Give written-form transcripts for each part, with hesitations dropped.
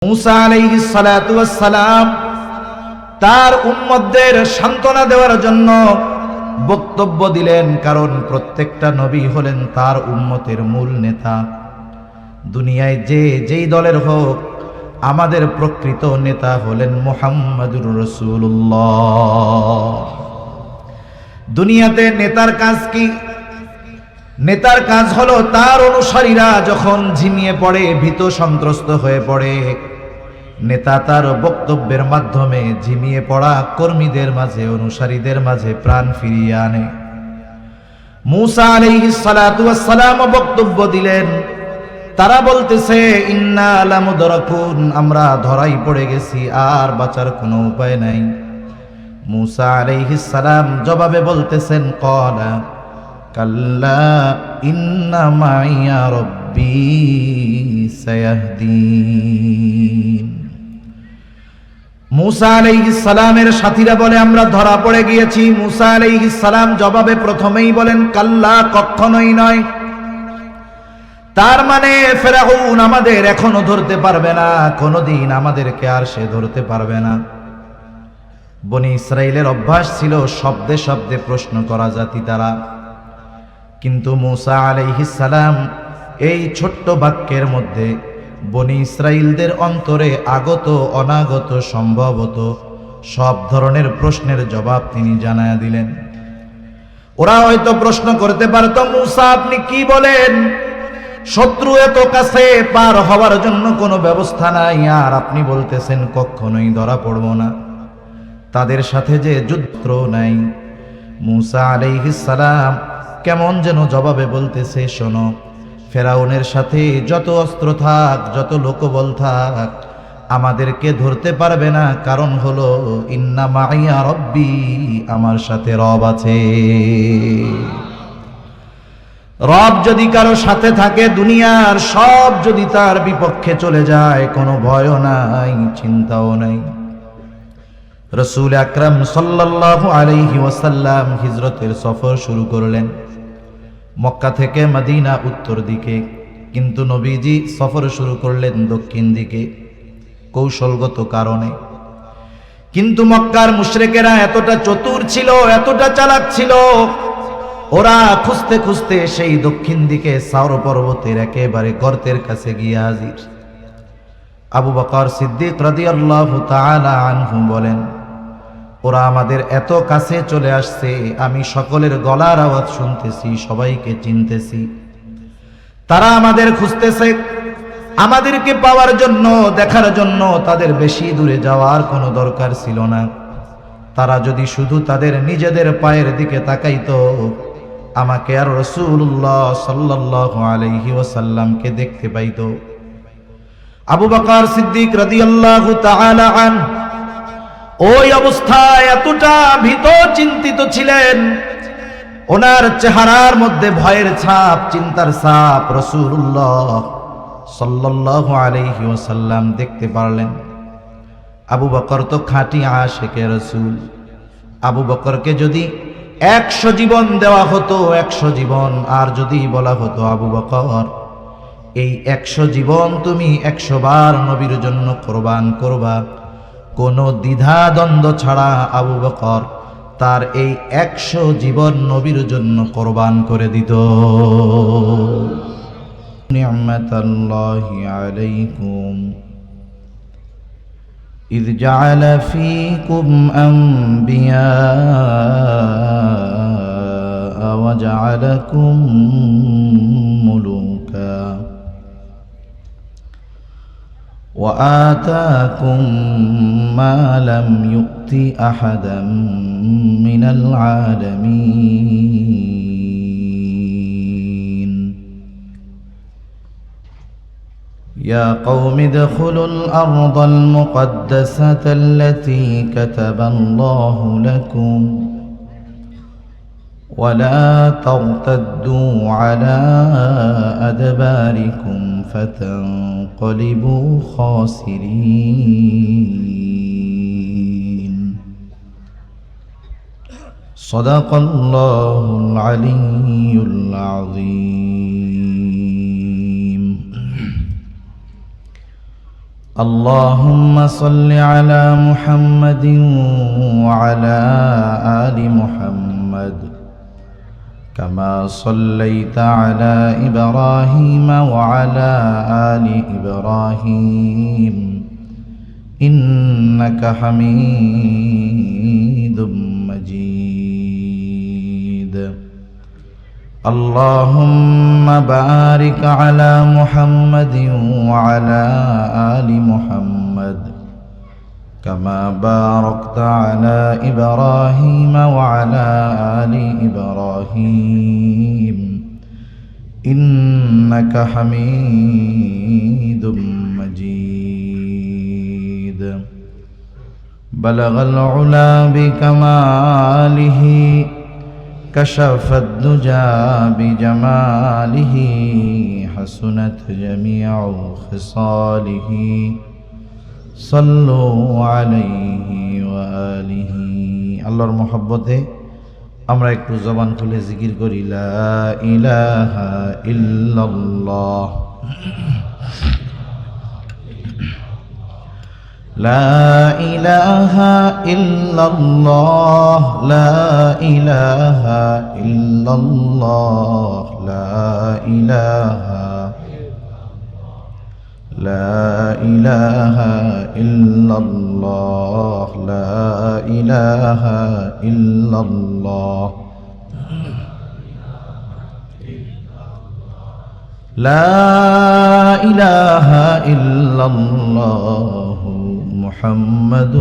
মুসা আলাইহিস সালাতু ওয়াস সালাম তার উম্মতদের সান্ত্বনা দেওয়ার জন্য বক্তব্য দিলেন, কারণ প্রত্যেকটা নবী হলেন তার উম্মতের মূল নেতা। দুনিয়ায় যেই দলের হোক, আমাদের প্রকৃত নেতা হলেন মুহাম্মাদুর রাসূলুল্লাহ। দুনিয়াতে নেতার কাজ কি? নেতার কাজ হলো তার অনুসারীরা যখন ঝিমিয়ে পড়ে, ভীত সন্ত্রস্ত হয়ে পড়ে, নেতা তার বক্তব্যের মাধ্যমে ঝিমিয়ে পড়া কর্মীদের মাঝে, অনুসারীদের মাঝে প্রাণ ফিরিয়ে আনে। মুসা আলাইহিস সালাতু ওয়াস সালাম বক্তব্য দিলেন, তারা বলতেছে ইন্না লামুদরাকুন, আমরা ধরাই পড়ে গেছি, আর বাঁচার কোনো উপায় নাই। মুসা আলাইহিস সালাম জবাবে বলতেছেন, ক্বালা কাল্লা ইন্না মাইয়া রাব্বি সায়াহদিন। মুসা আলাইহিস সালামের সাথীরা বলে আমরা ধরা পড়ে গিয়েছি। মুসা আলাইহিস সালাম জবাবে প্রথমেই বলেন কাল্লা, কখনোই নয়। তার মানে ফেরাউন আমাদের এখনো ধরতে পারবে না, কোনোদিন আমাদেরকে আর সে ধরতে পারবে না। বনি ইসরাইলের অভ্যাস ছিল শব্দে শব্দে প্রশ্ন করা জাতি তারা, কিন্তু মুসা আলাইহিস সালাম এই ছোট্ট বাক্যের মধ্যে বনি ইসরাইলদের অন্তরে আগত অনাগত সম্ভবত সব ধরনের প্রশ্নের জবাব তিনি জানায়া দিলেন। ওরা হয়তো প্রশ্ন করতে পারত, মুসা আপনি কি বলেন? শত্রু এত কাছে, পার হওয়ার জন্য কোনো ব্যবস্থা নাই, আর আপনি বলতেছেন কখনোই ধরা পড়ব না। তাদের সাথে যে যুদ্ধ নাই। মুসা আলাইহিস সালাম কেমন যেন জবাবে বলতেছে, শোনো, ফেরাউনের সাথে যত অস্ত্র থাক, যত লোকবল থাক, আমাদেরকে ধরতে পারবে না। কারণ হলো ইন্না মাইয়া রব্বি, আমার সাথে রব আছে। রব যদি কারো সাথে থাকে, দুনিয়ার সব যদি তার বিপক্ষে চলে যায়, কোনো ভয়ও নাই, চিন্তাও নাই। রাসূল আকরাম সাল্লাল্লাহু আলাইহি ওয়াসাল্লাম হিজরতের সফর শুরু করলেন মক্কা থেকে মদিনা উত্তর দিকে, কিন্তু নবীজি সফর শুরু করলেন দক্ষিণ দিকে কৌশলগত কারণে। কিন্তু মক্কার মুশরিকেরা এতটা চতুর ছিল, এতটা চালাক ছিল, ওরা খুঁজতে খুঁজতে সেই দক্ষিণ দিকে সাওর পর্বতের একেবারে গর্তের কাছে গিয়ে হাজির। আবু বকর সিদ্দিক রাদিয়াল্লাহু তাআলা আনহু বলেন, ওরা আমাদের এত কাছে চলে আসছে, আমি সকলের গলার আওয়াজ শুনতেছি, সবাইকে চিনতেছি। তারা আমাদের খুঁজতেছে, আমাদেরকে পাওয়ার জন্য, দেখার জন্য তাদের বেশি দূরে যাওয়ার কোনো দরকার ছিল না। তারা যদি শুধু তাদের নিজেদের পায়ের দিকে তাকাইতো, আমাকে আর রাসূলুল্লাহ সাল্লাল্লাহু আলাইহি ওয়াসাল্লামকে দেখতে পাইতো। আবু বকর সিদ্দিক রাদিয়াল্লাহু তাআলা আনহু ওই অবস্থায় এতটা ভীত চিন্তিত ছিলেন, ওনার চেহারার মধ্যে ভয়ের ছাপ, চিন্তার ছাপ রাসূলুল্লাহ সাল্লাল্লাহু আলাইহি ওয়াসাল্লাম দেখতে পারলেন। আবু বকর তো খাঁটি আশিকে রাসূল। আবু বকরকে যদি 100 জীবন দেওয়া হতো, 100 জীবন, আর যদি বলা হতো আবু বকর এই 100 জীবন তুমি 100 বার নবীর জন্য কোরবান করবা, কোনো দ্বিধা দ্বন্দ্ব ছাড়া আবু বকর তার এই 100 জীবন নবীর জন্য কোরবান করে দিত। নি'মাতাল্লাহি আলাইকুম ইয জাআলা ফীকুম আমবিয়া ওয়া জাআলাকুম মুলুকা وآتاكم ما لم يؤت أحدا من العالمين يا قوم ادخلوا الأرض المقدسة التي كتب الله لكم ولا ترتدوا على أدباركم فتنقلبوا خاسرين صدق الله العلي العظيم اللهم صل على محمد وعلى آل محمد كما صليت على إبراهيم وعلى آل إبراهيم إنك حميد مجيد اللهم بارك على محمد وعلى آل محمد كما باركت على إبراهيم وعلى آل إبراهيم إنك حميد مجيد بلغ العلا بكماله كشف الدجى بجماله حسنت جميع خصاله صلوا عليه وآله আল্লাহর মহব্বতে আমরা একটু জবান খুলে জিকির করি লা ইলাহা ইল্লাল্লাহ لا إله إلا الله لا إله إلا الله لا إله لا إله إلا الله لا إله إلا الله لا إله إلا الله محمد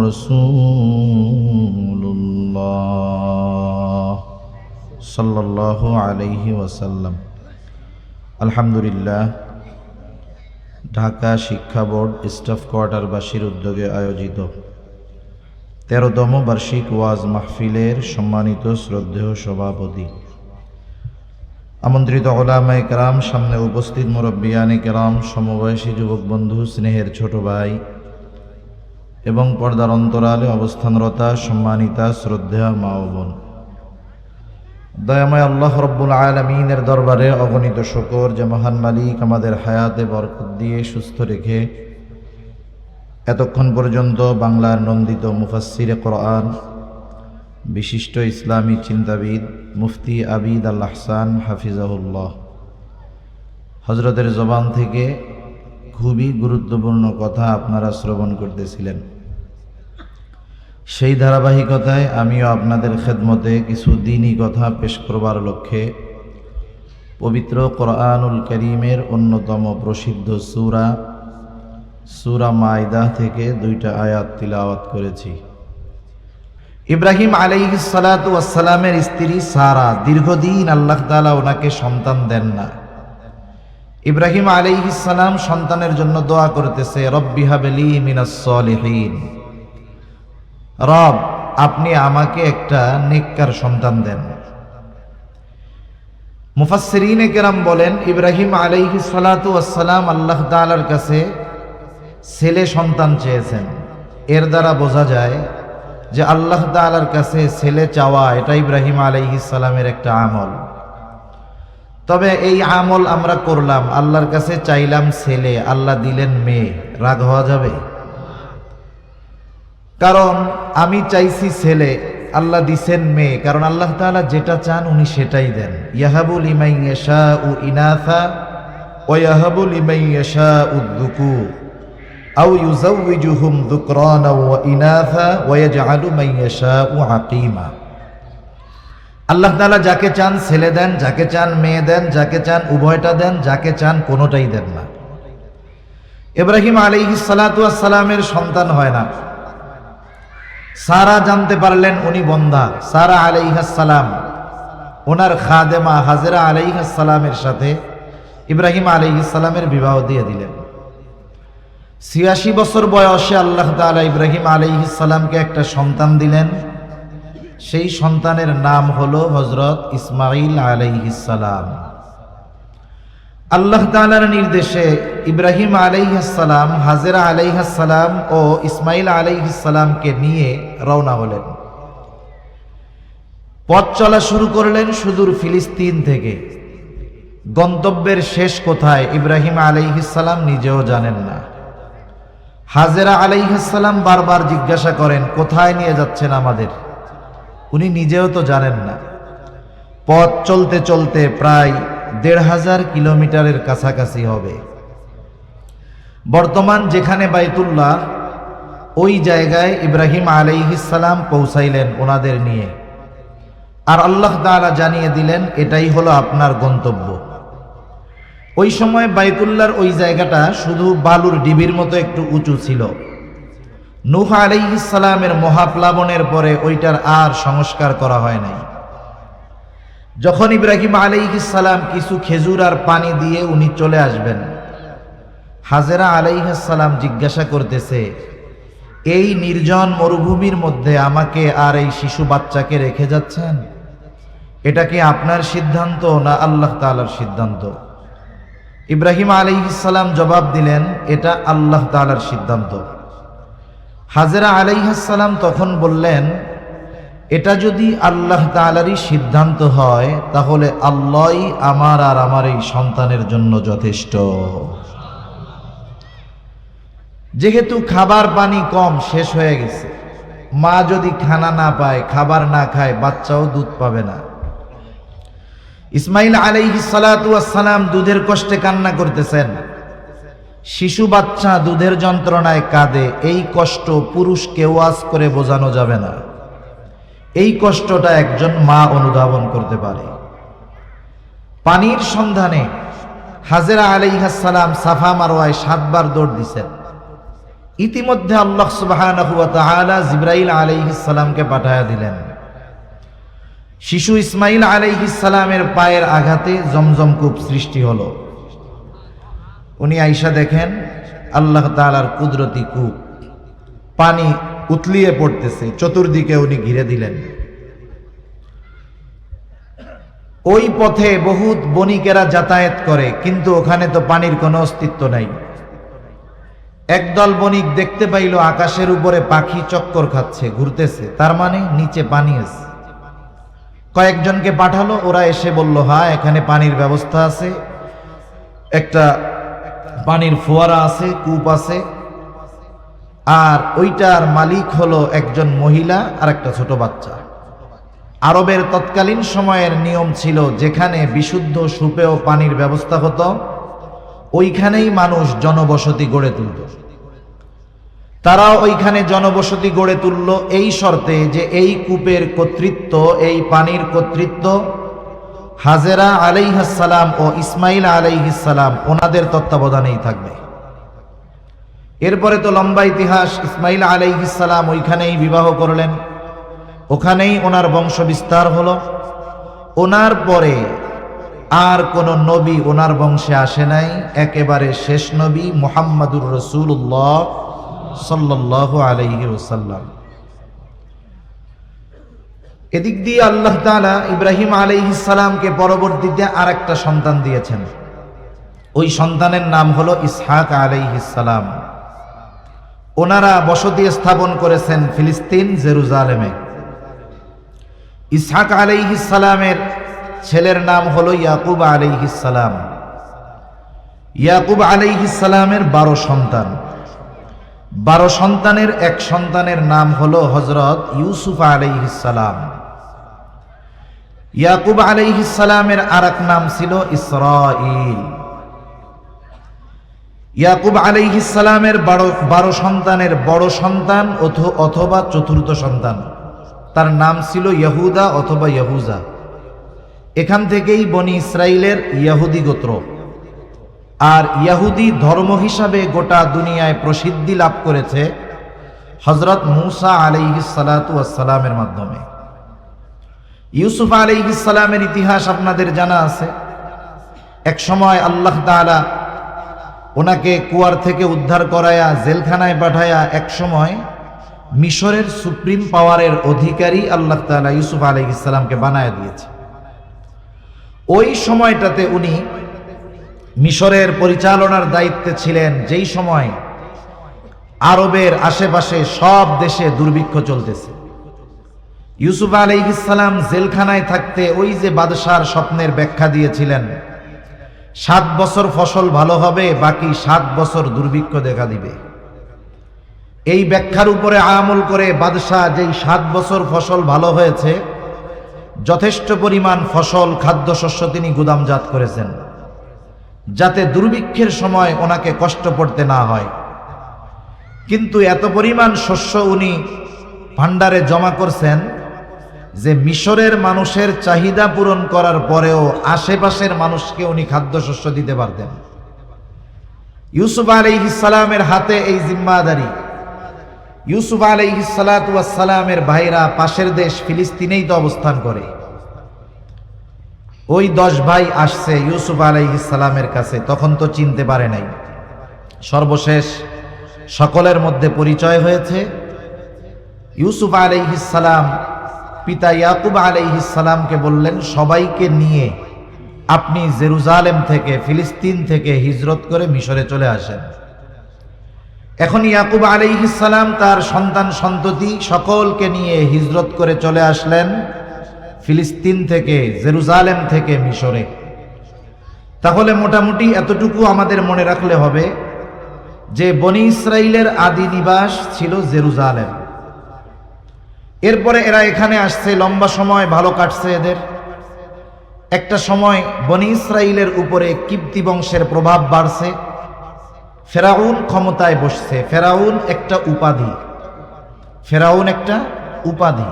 رسول الله صلى الله عليه وسلم الحمد لله ঢাকা শিক্ষা বোর্ড স্টাফ কোয়ার্টারবাসীর উদ্যোগে আয়োজিত 13তম বার্ষিক ওয়াজ মাহফিলের সম্মানিত শ্রদ্ধেয় সভাপতি, আমন্ত্রিত উলামায়ে কেরাম, সামনে উপস্থিত মুরব্বিয়ানে কেরাম, সমবয়সী যুবক বন্ধু, স্নেহের ছোট ভাই এবং পর্দার অন্তরালে অবস্থানরতা সম্মানিতা শ্রদ্ধেয় মা ও বোন, দয়াময় আল্লাহ রব্বুল আলামিনের দরবারে অগণিত শুকর যে মহান মালিক আমাদের হায়াতে বরকত দিয়ে সুস্থ রেখে এতক্ষণ পর্যন্ত বাংলার নন্দিত মুফাসসিরে কোরআন, বিশিষ্ট ইসলামী চিন্তাবিদ মুফতি আবিদ আল আহসান হাফিজাহুল্লাহ হজরতের জবান থেকে খুবই গুরুত্বপূর্ণ কথা আপনারা শ্রবণ করতেছিলেন। সেই ধারাবাহিকতায় আমিও আপনাদের খেদমতে কিছু দ্বীনি কথা পেশ করবার লক্ষ্যে পবিত্র কোরআনুল কারীমের অন্যতম প্রসিদ্ধ সূরা মাইদা থেকে 2টা আয়াত তিলাওয়াত করেছি। ইব্রাহিম আলাইহিস সালাতু ওয়াস সালামের স্ত্রী সারা দীর্ঘদিন আল্লাহ তাআলা ওনাকে সন্তান দেন না। ইব্রাহিম আলাইহিস সালাম সন্তানের জন্য দোয়া করতেছে, রব্বি হাবলি মিনাস সলিহিন, রব আপনি আমাকে একটা নেককার সন্তান দেন। মুফাসসিরিনে কেরাম বলেন, ইব্রাহিম আলাইহিস সালাতু ওয়াস সালাম আল্লাহ তাআলার কাছে ছেলে সন্তান চেয়েছেন। এর দ্বারা বোঝা যায় যে আল্লাহ তাআলার কাছে ছেলে চাওয়া এটা ইব্রাহিম আলাইহিস সালামের একটা আমল। তবে এই আমল আমরা করলাম, আল্লাহর কাছে চাইলাম ছেলে, আল্লাহ দিলেন মেয়ে, রাগ হওয়া যাবে? কারণ আমি চাইছি ছেলে, আল্লাহ দিছেন মেয়ে, কারণ আল্লাহ তাআলা যেটা চান উনি সেটাই দেন। ইয়াহাবু লিমান ইয়াশাউ ইনাসা ওয়া ইয়াহাবু লিমান ইয়াশাউ যুকুর আও ইউযাওয়িজুহুম যুকরানা ওয়া ইনাসা ওয়া ইয়াজআলু মান ইয়াশাউ আকিমা। আল্লাহ তাআলা যাকে চান ছেলে দেন, যাকে চান মেয়ে দেন, যাকে চান উভয়টা দেন, যাকে চান কোনোটাই দেন না। ইব্রাহিম আলাইহিস সালাতু ওয়াস সালামের সন্তান হয় না। সারা জানতে পারলেন উনি বন্ধা। সারা আলাইহিস সালাম ওনার খাদেমা হাজেরা আলাইহিস সালামের সাথে ইব্রাহিম আলাইহিস সালামের বিবাহ দিয়ে দিলেন। 86 বছর বয়সে আল্লাহ তাআলা ইব্রাহিম আলাইহিস সালামকে একটা সন্তান দিলেন। সেই সন্তানের নাম হলো হযরত ইসমাঈল আলাইহিস সালাম। আল্লাহ তাআলার নির্দেশে ইব্রাহিম আলাইহিস সালাম, হাজেরা আলাইহিস সালাম ও ইসমাঈল আলাইহিস সালামকে নিয়ে রওনা হলেন। পথ চলা শুরু করলেন সুদূর ফিলিস্তিন থেকে। গন্তব্যের শেষ কোথায় ইব্রাহিম আলাইহিস সালাম নিজেও জানেন না। হাজেরা আলাইহিস সালাম বারবার জিজ্ঞাসা করেন, কোথায় নিয়ে যাচ্ছেন আমাদের? উনি নিজেও তো জানেন না। পথ চলতে চলতে প্রায় ১৫০০ কিলোমিটারের কাছাকাছি হবে। বর্তমান যেখানে বাইতুল্লাহ, ওই জায়গায় ইব্রাহিম আলাইহিস সালাম পৌঁছাইলেন ওনাদের নিয়ে। আর আল্লাহ তাআলা জানিয়ে দিলেন, এটাই হলো আপনার গন্তব্য। ওই সময় বাইতুল্লাহর ওই জায়গাটা শুধু বালুর ডিবির মতো একটু উঁচু ছিল। নূহ আলাইহিস সালামের মহাপ্লাবনের পরে ওইটার আর সংস্কার করা হয় নাই। যখন ইব্রাহিম আলাইহিস সালাম কিছু খেজুর আর পানি দিয়ে উনি চলে আসবেন, হাজেরা আলাইহিস সালাম জিজ্ঞাসা করতেছে, এই নির্জন মরুভূমির মধ্যে আমাকে আর এই শিশু বাচ্চাকে রেখে যাচ্ছেন? এটা কি আপনার সিদ্ধান্ত না আল্লাহ তাআলার সিদ্ধান্ত? ইব্রাহিম আলাইহিস সালাম জবাব দিলেন, এটা আল্লাহ তাআলার সিদ্ধান্ত। হাজেরা আলাইহিস সালাম তখন বললেন, এটা যদি আল্লাহ তাআলারই সিদ্ধান্ত হয় তাহলে আল্লাহই আমার আর আমার এই সন্তানের জন্য যথেষ্ট। যেহেতু খাবার পানি কম শেষ হয়ে গেছে, মা যদি খানা না পায়, খাবার না খায়, বাচ্চাও দুধ পাবে না। ইসমাইল আলাইহিস সালাতু ওয়াস সালাম দুধের কষ্টে কান্না করতেছেন। শিশু বাচ্চা দুধের যন্ত্রণায় কাঁদে, এই কষ্ট পুরুষকে ওয়াজ করে বোঝানো যাবে না। এই কষ্টটা একজন মা অনুধাবন করতে পারে। পানির সন্ধানে হাজেরা আলাইহিস সালাম সাফা মারওয়ায় 7 বার দৌড় দিছেন। ইতিমধ্যে আল্লাহ সুবহানাহু ওয়া তাআলা জিবরাইল আলাইহিস সালামকে পাঠায়া দিলেন। শিশু ইসমাইল আলাইহিস সালামের পায়ের আঘাতে জমজম কূপ সৃষ্টি হলো। উনি আইসা দেখেন আল্লাহ তাআলার কুদরতি কূপ, পানি উতলিয়ে পড়তেছে, চতুর্দিকে উনি ঘিরে দিলেন। ওই পথে বহুত বণিকেরা যাতায়াত করে, কিন্তু ওখানে তো পানির কোনো অস্তিত্ব নাই। একদল বণিক দেখতে পাইল আকাশের উপরে পাখি চক্কর খাচ্ছে, ঘুরতেছে, তার মানে নিচে পানি আছে। কয়েকজনকে পাঠালো, ওরা এসে বলল, হ্যাঁ এখানে পানির ব্যবস্থা আছে, একটা পানির ফোয়ারা আছে, কূপ আছে, আর ওইটার মালিক হলো একজন মহিলা আর একটা ছোট বাচ্চা। আরবের তৎকালীন সময়ের নিয়ম ছিল, যেখানে বিশুদ্ধ সুপেয় পানির ব্যবস্থা হতো ওইখানেই মানুষ জনবসতি গড়ে তুলত। তারাও ওইখানে জনবসতি গড়ে তুলল এই শর্তে যে এই কূপের কর্তৃত্ব, এই পানির কর্তৃত্ব হাজেরা আলাইহিস সালাম ও ইসমাইল আলাইহিস সালাম ওনাদের তত্ত্বাবধানেই থাকবে। এরপরে তো লম্বা ইতিহাস। ইসমাইল আলাইহিস সালাম ওইখানেই বিবাহ করলেন, ওখানেই ওনার বংশ বিস্তার হলো। ওনার পরে আর কোন নবী ওনার বংশে আসে নাই, একেবারে শেষ নবী মুহাম্মাদুর রাসূলুল্লাহ সাল্লাল্লাহু আলাইহি ওয়াসাল্লাম। এদিক দিয়ে আল্লাহ তাআলা ইব্রাহিম আলাইহিস সালামকে পরবর্তীতে আরেকটা সন্তান দিয়েছেন। ওই সন্তানের নাম হলো ইসহাক আলাইহিস সালাম। ওনারা বসতি স্থাপন করেছেন ফিলিস্তিন, জেরুজালেমে। ইসহাক আলাইহিস সালামের ছেলের নাম হলো ইয়াকুব আলাইহিস সালাম। ইয়াকুব আলাইহিস সালামের 12 সন্তান। 12 সন্তানের এক সন্তানের নাম হলো হযরত ইউসুফ আলাইহিস সালাম। ইয়াকুব আলাইহিস সালামের আরেক নাম ছিল ইসরাঈল। ইয়াকুব আলাইহিস সালামের 12 সন্তানের বড় সন্তান অথবা চতুর্থ সন্তান, তার নাম ছিল ইহুদা অথবা ইহুজা। এখান থেকেই বনি ইসরাইলের ইহুদি গোত্র। আর ইহুদি ধর্ম হিসাবে গোটা দুনিয়ায় প্রসিদ্ধি লাভ করেছে হযরত মূসা আলাইহিস সালাতু ওয়াস সালামের মাধ্যমে। ইউসুফ আলাইহিস সালামের ইতিহাস আপনাদের জানা আছে। এক সময় আল্লাহ তাআলা ওনাকে কুয়ার থেকে উদ্ধার করায়া জেলখানায় পাঠায়া এক সময় মিশরের সুপ্রিম পাওয়ারের অধিকারী আল্লাহ তাআলা ইউসুফ আলাইহিস সালামকে বানায়া দিয়েছে। ওই সময়টাতে উনি মিশরের পরিচালনার দায়িত্বে ছিলেন, যেই সময় আরবের আশেপাশে সব দেশে দুর্ভিক্ষ চলতেছে। ইউসুফ আলাইহিস সালাম জেলখানায় থাকতে ওই যে বাদশার স্বপ্নের ব্যাখ্যা দিয়েছিলেন, 7 বছর ফসল ভালো হবে, বাকি 7 বছর দুর্ভিক্ষ দেখা দিবে। এই ব্যাখ্যার উপরে আমল করে বাদশাহ যেই 7 বছর ফসল ভালো হয়েছে, যথেষ্ট পরিমাণ ফসল খাদ্যশস্য তিনি গুদামজাত করেছেন, যাতে দুর্ভিক্ষের সময় ওনাকে কষ্ট পড়তে না হয়। কিন্তু এত পরিমাণ শস্য উনি ভান্ডারে জমা করছেন যে মিশরের মানুষের চাহিদা পূরণ করার পরেও আশেপাশের মানুষকে উনি খাদ্যশস্য দিতে পারতেন। ইউসুফ আলাইহিস সালামের হাতে এই জিম্মাদারি। ইউসুফ আলাইহিস সালাতু ওয়াস সালামের ভাইরা পাশের দেশ ফিলিস্তিনেই তো অবস্থান করে। ওই 10 ভাই আসছে ইউসুফ আলাইহিস সালামের কাছে, তখন তো চিনতে পারে নাই। সর্বশেষ সকলের মধ্যে পরিচয় হয়েছে। ইউসুফ আলাইহিস সালাম পিতা ইয়াকুব আলাইহিস সালামকে বললেন, সবাইকে নিয়ে আপনি জেরুজালেম থেকে, ফিলিস্তিন থেকে হিজরত করে মিশরে চলে আসেন। এখন ইয়াকুব আলাইহিস সালাম তার সন্তান সন্ততি সকলকে নিয়ে হিজরত করে চলে আসলেন ফিলিস্তিন থেকে, জেরুজালেম থেকে মিশরে। তাহলে মোটামুটি এতটুকু আমাদের মনে রাখলে হবে যে বনি ইসরাইলের আদি নিবাস ছিল জেরুজালেম। এরপরে এরা এখানে আসছে, লম্বা সময় ভালো কাটছে এদের। একটা সময় বনি ইসরাইলের উপরে কিপ্তি বংশের প্রভাব বাড়ছে, ফেরাউন ক্ষমতায় বসছে। ফেরাউন একটা উপাধি, ফেরাউন একটা উপাধি।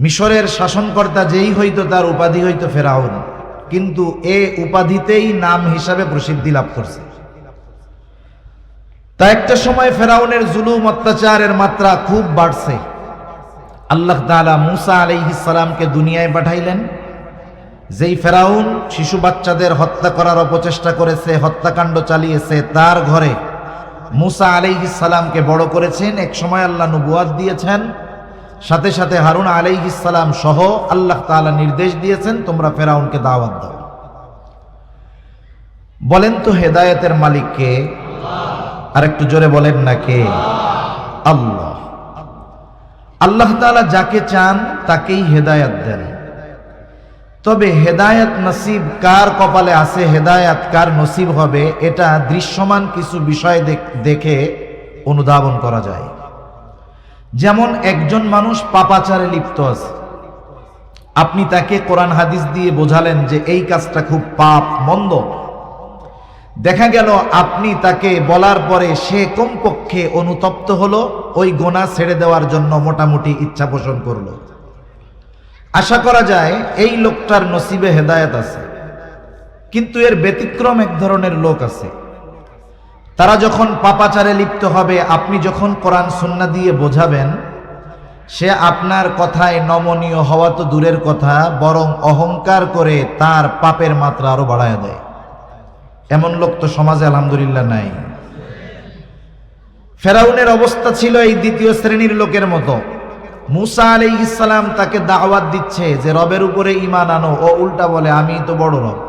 মিশরের শাসনকর্তা যেই হইতো তার উপাধি হইতো ফেরাউন, কিন্তু এ উপাধিতেই নাম হিসাবে প্রসিদ্ধি লাভ করছে। তা একটা সময় ফেরাউনের জুলুম অত্যাচারের মাত্রা খুব বাড়ছে। আল্লাহ তাআলা মূসা আলাইহিস সালামকে দুনিয়ায় পাঠাইলেন। যেই ফেরাউন শিশু বাচ্চাদের হত্যা করার অপচেষ্টা করেছে, হত্যাকাণ্ড চালিয়েছে, তার ঘরে মূসা আলাইহিস সালামকে বড় করেছেন। এক সময় আল্লাহ নবুয়াত দিয়েছেন, সাথে সাথে হারুন আলাইহিস সালাম সহ আল্লাহ তাআলা নির্দেশ দিয়েছেন, তোমরা ফেরাউনকে দাওয়াত দাও। বলেন তো হেদায়েতের মালিক কে? আর একটু জোরে বলেন না কে? আল্লাহ। আল্লাহ তাআলা যাকে চান তাকেই হেদায়েত দেন। তবে হেদায়েত নসিব কার কপালে আছে, হেদায়েত কার নসিব হবে, এটা দৃশ্যমান কিছু বিষয় দেখে অনুধাবন করা যায়। যেমন একজন মানুষ পাপাচারে লিপ্ত আছে, আপনি তাকে কোরআন হাদিস দিয়ে বোঝালেন যে এই কাজটা খুব পাপ, মন্দ। দেখা গেল আপনি তাকে বলার পরে সে কমপক্ষে অনুতপ্ত হলো, ওই গুনাহ ছেড়ে দেওয়ার জন্য মোটামুটি ইচ্ছা পোষণ করলো। আশা করা যায় এই লোকটার নসিবে হেদায়েত আছে। কিন্তু এর ব্যতিক্রম এক ধরনের লোক আছে, তারা যখন পাপাচারে লিপ্ত হবে, আপনি যখন কোরআন সুন্নাহ দিয়ে বোঝাবেন, সে আপনার কথায় নমনীয় হওয়া তো দূরের কথা, বরং অহংকার করে তার পাপের মাত্রা আরো বাড়ায় দেয়। এমন লোক তো সমাজে আলহামদুলিল্লাহ নাই। ফেরাউনের অবস্থা ছিল এই দ্বিতীয় শ্রেণীর লোকের মতো। মূসা আলাইহিস সালাম তাকে দাওয়াত দিচ্ছে যে রবের উপরে ঈমান আনো, ও উল্টা বলে আমি তো বড় রব।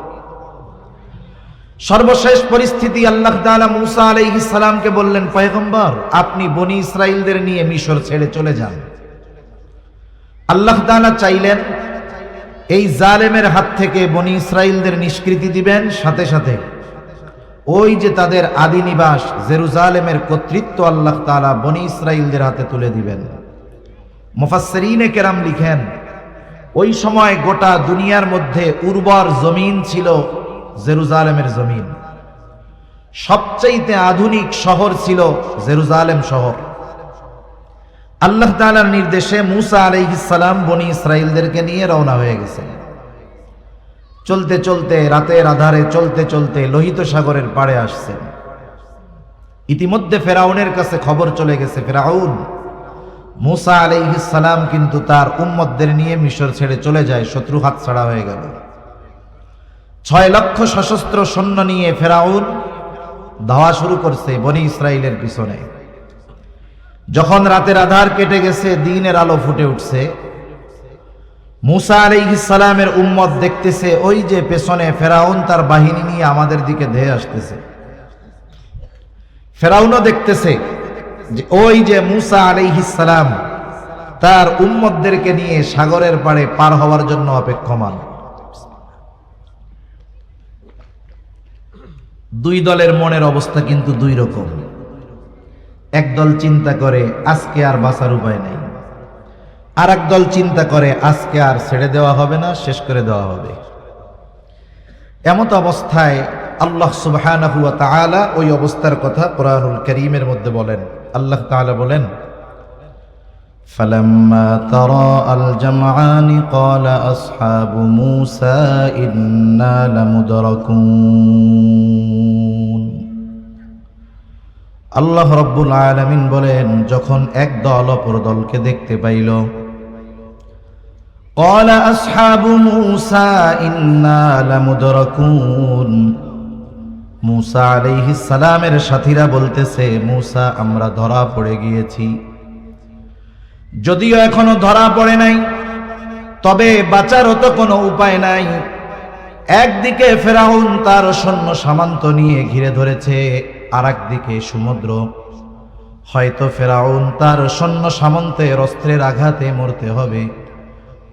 সর্বশেষ পরিস্থিতি, আল্লাহ তাআলা মূসা আলাইহিস সালামকে বললেন, পয়গম্বর আপনি বনি ইসরাইলদের নিয়ে মিশর ছেড়ে চলে যান। আল্লাহ তাআলা চাইলেন এই জালেমের হাত থেকে বনি ইসরাইলদের নিষ্কৃতি দিবেন, সাথে সাথে ওই যে তাদের আদি নিবাস জেরুজালেমের কর্তৃত্ব আল্লাহ তাআলা বনি ইসরাইলদের হাতে তুলে দিবেন। মুফাসসিরিনে কেরাম লিখেন, ওই সময় গোটা দুনিয়ার মধ্যে উর্বর জমিন ছিল জেরুজালেমের জমিন। সবচাইতে আধুনিক শহর ছিল জেরুজালেম শহর। আল্লাহ তাআলার নির্দেশে মূসা আলাইহিস সালাম বনি ইসরাইলদেরকে নিয়ে রওনা হয়ে গেছেন। চলতে চলতে, রাতের আধারে চলতে চলতে লোহিত সাগরের পাড়ে আসছেন। ইতিমধ্যে ফেরাউনের কাছে খবর চলে গেছে, ফেরাউন মূসা আলাইহিস সালাম কিন্তু তার উম্মতদের নিয়ে মিশর ছেড়ে চলে যায়, শত্রু হাতছাড়া হয়ে গেল। 6 লক্ষ সশস্ত্র সৈন্য নিয়ে ফেরাউন ধাওয়া শুরু করছে বনি ইসরাইলের পিছনে। যখন রাতের আধার কেটে গেছে, দিনের আলো ফুটে উঠছে, মূসা আলাইহিস সালামের উম্মত দেখতেছে ওই যে পেছনে ফেরাউন তার বাহিনী নিয়ে আমাদের দিকে ধেয়ে আসতেছে। ফেরাউনও দেখতেছে যে ওই যে মূসা আলাইহিস সালাম তার উম্মতদেরকে নিয়ে সাগরের পাড়ে পার হওয়ার জন্য অপেক্ষমান। দুই দলের মনের অবস্থা কিন্তু দুই রকম। একদল চিন্তা করে আজকে আর বাঁচার উপায় নেই, আর একদল চিন্তা করে আজকে আর ছেড়ে দেওয়া হবে না, শেষ করে দেওয়া হবে। এমত অবস্থায় আল্লাহ সুবহানাহু ওয়া তাআলা ওই অবস্থার কথা কোরআনুল কারীমের মধ্যে বলেন। আল্লাহ তাআলা বলেন, ফালাম্মা তারাআল জামআনি ক্বালা আসহাবু মূসা ইন্না লামুদরাকুন। আল্লাহ রাব্বুল আলামিন বলেন, যখন এক দল অপর দলকে দেখতে পাইল, ক্বালা আসহাবু মূসা ইন্না লামুদরাকুন, মূসা আলাইহিস সালামের সাথীরা বলতেছে, মূসা আমরা ধরা পড়ে গিয়েছি। যদিও এখনো ধরা পড়ে নাই, তবে বাঁচারও তো কোনো উপায় নাই। একদিকে ফেরাউন তার সৈন্য সামন্ত নিয়ে ঘিরে ধরেছে, আর একদিকে সমুদ্র। হয়তো ফেরাউন তার সৈন্য সামন্তের অস্ত্রের আঘাতে মরতে হবে,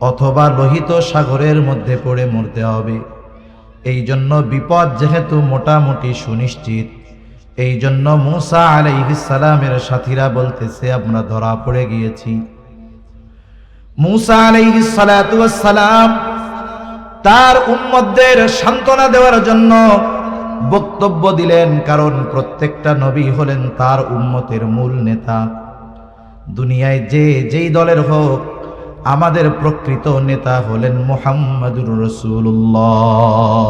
অথবা লোহিত সাগরের মধ্যে পড়ে মরতে হবে। এই জন্য বিপদ যেহেতু মোটামুটি সুনিশ্চিত, এই জন্য মূসা আলাইহিস সালামের সাথীরা বলতেছে আমরা ধরা পড়ে গিয়েছি। মূসা আলাইহিস সালাতু ওয়াস সালাম তার উম্মতদের সান্ত্বনা দেওয়ার জন্য বক্তব্য দিলেন, কারণ প্রত্যেকটা নবী হলেন তার উম্মতের মূল নেতা। দুনিয়ায় যেই দলের হোক, আমাদের প্রকৃত নেতা হলেন মুহাম্মাদুর রাসূলুল্লাহ।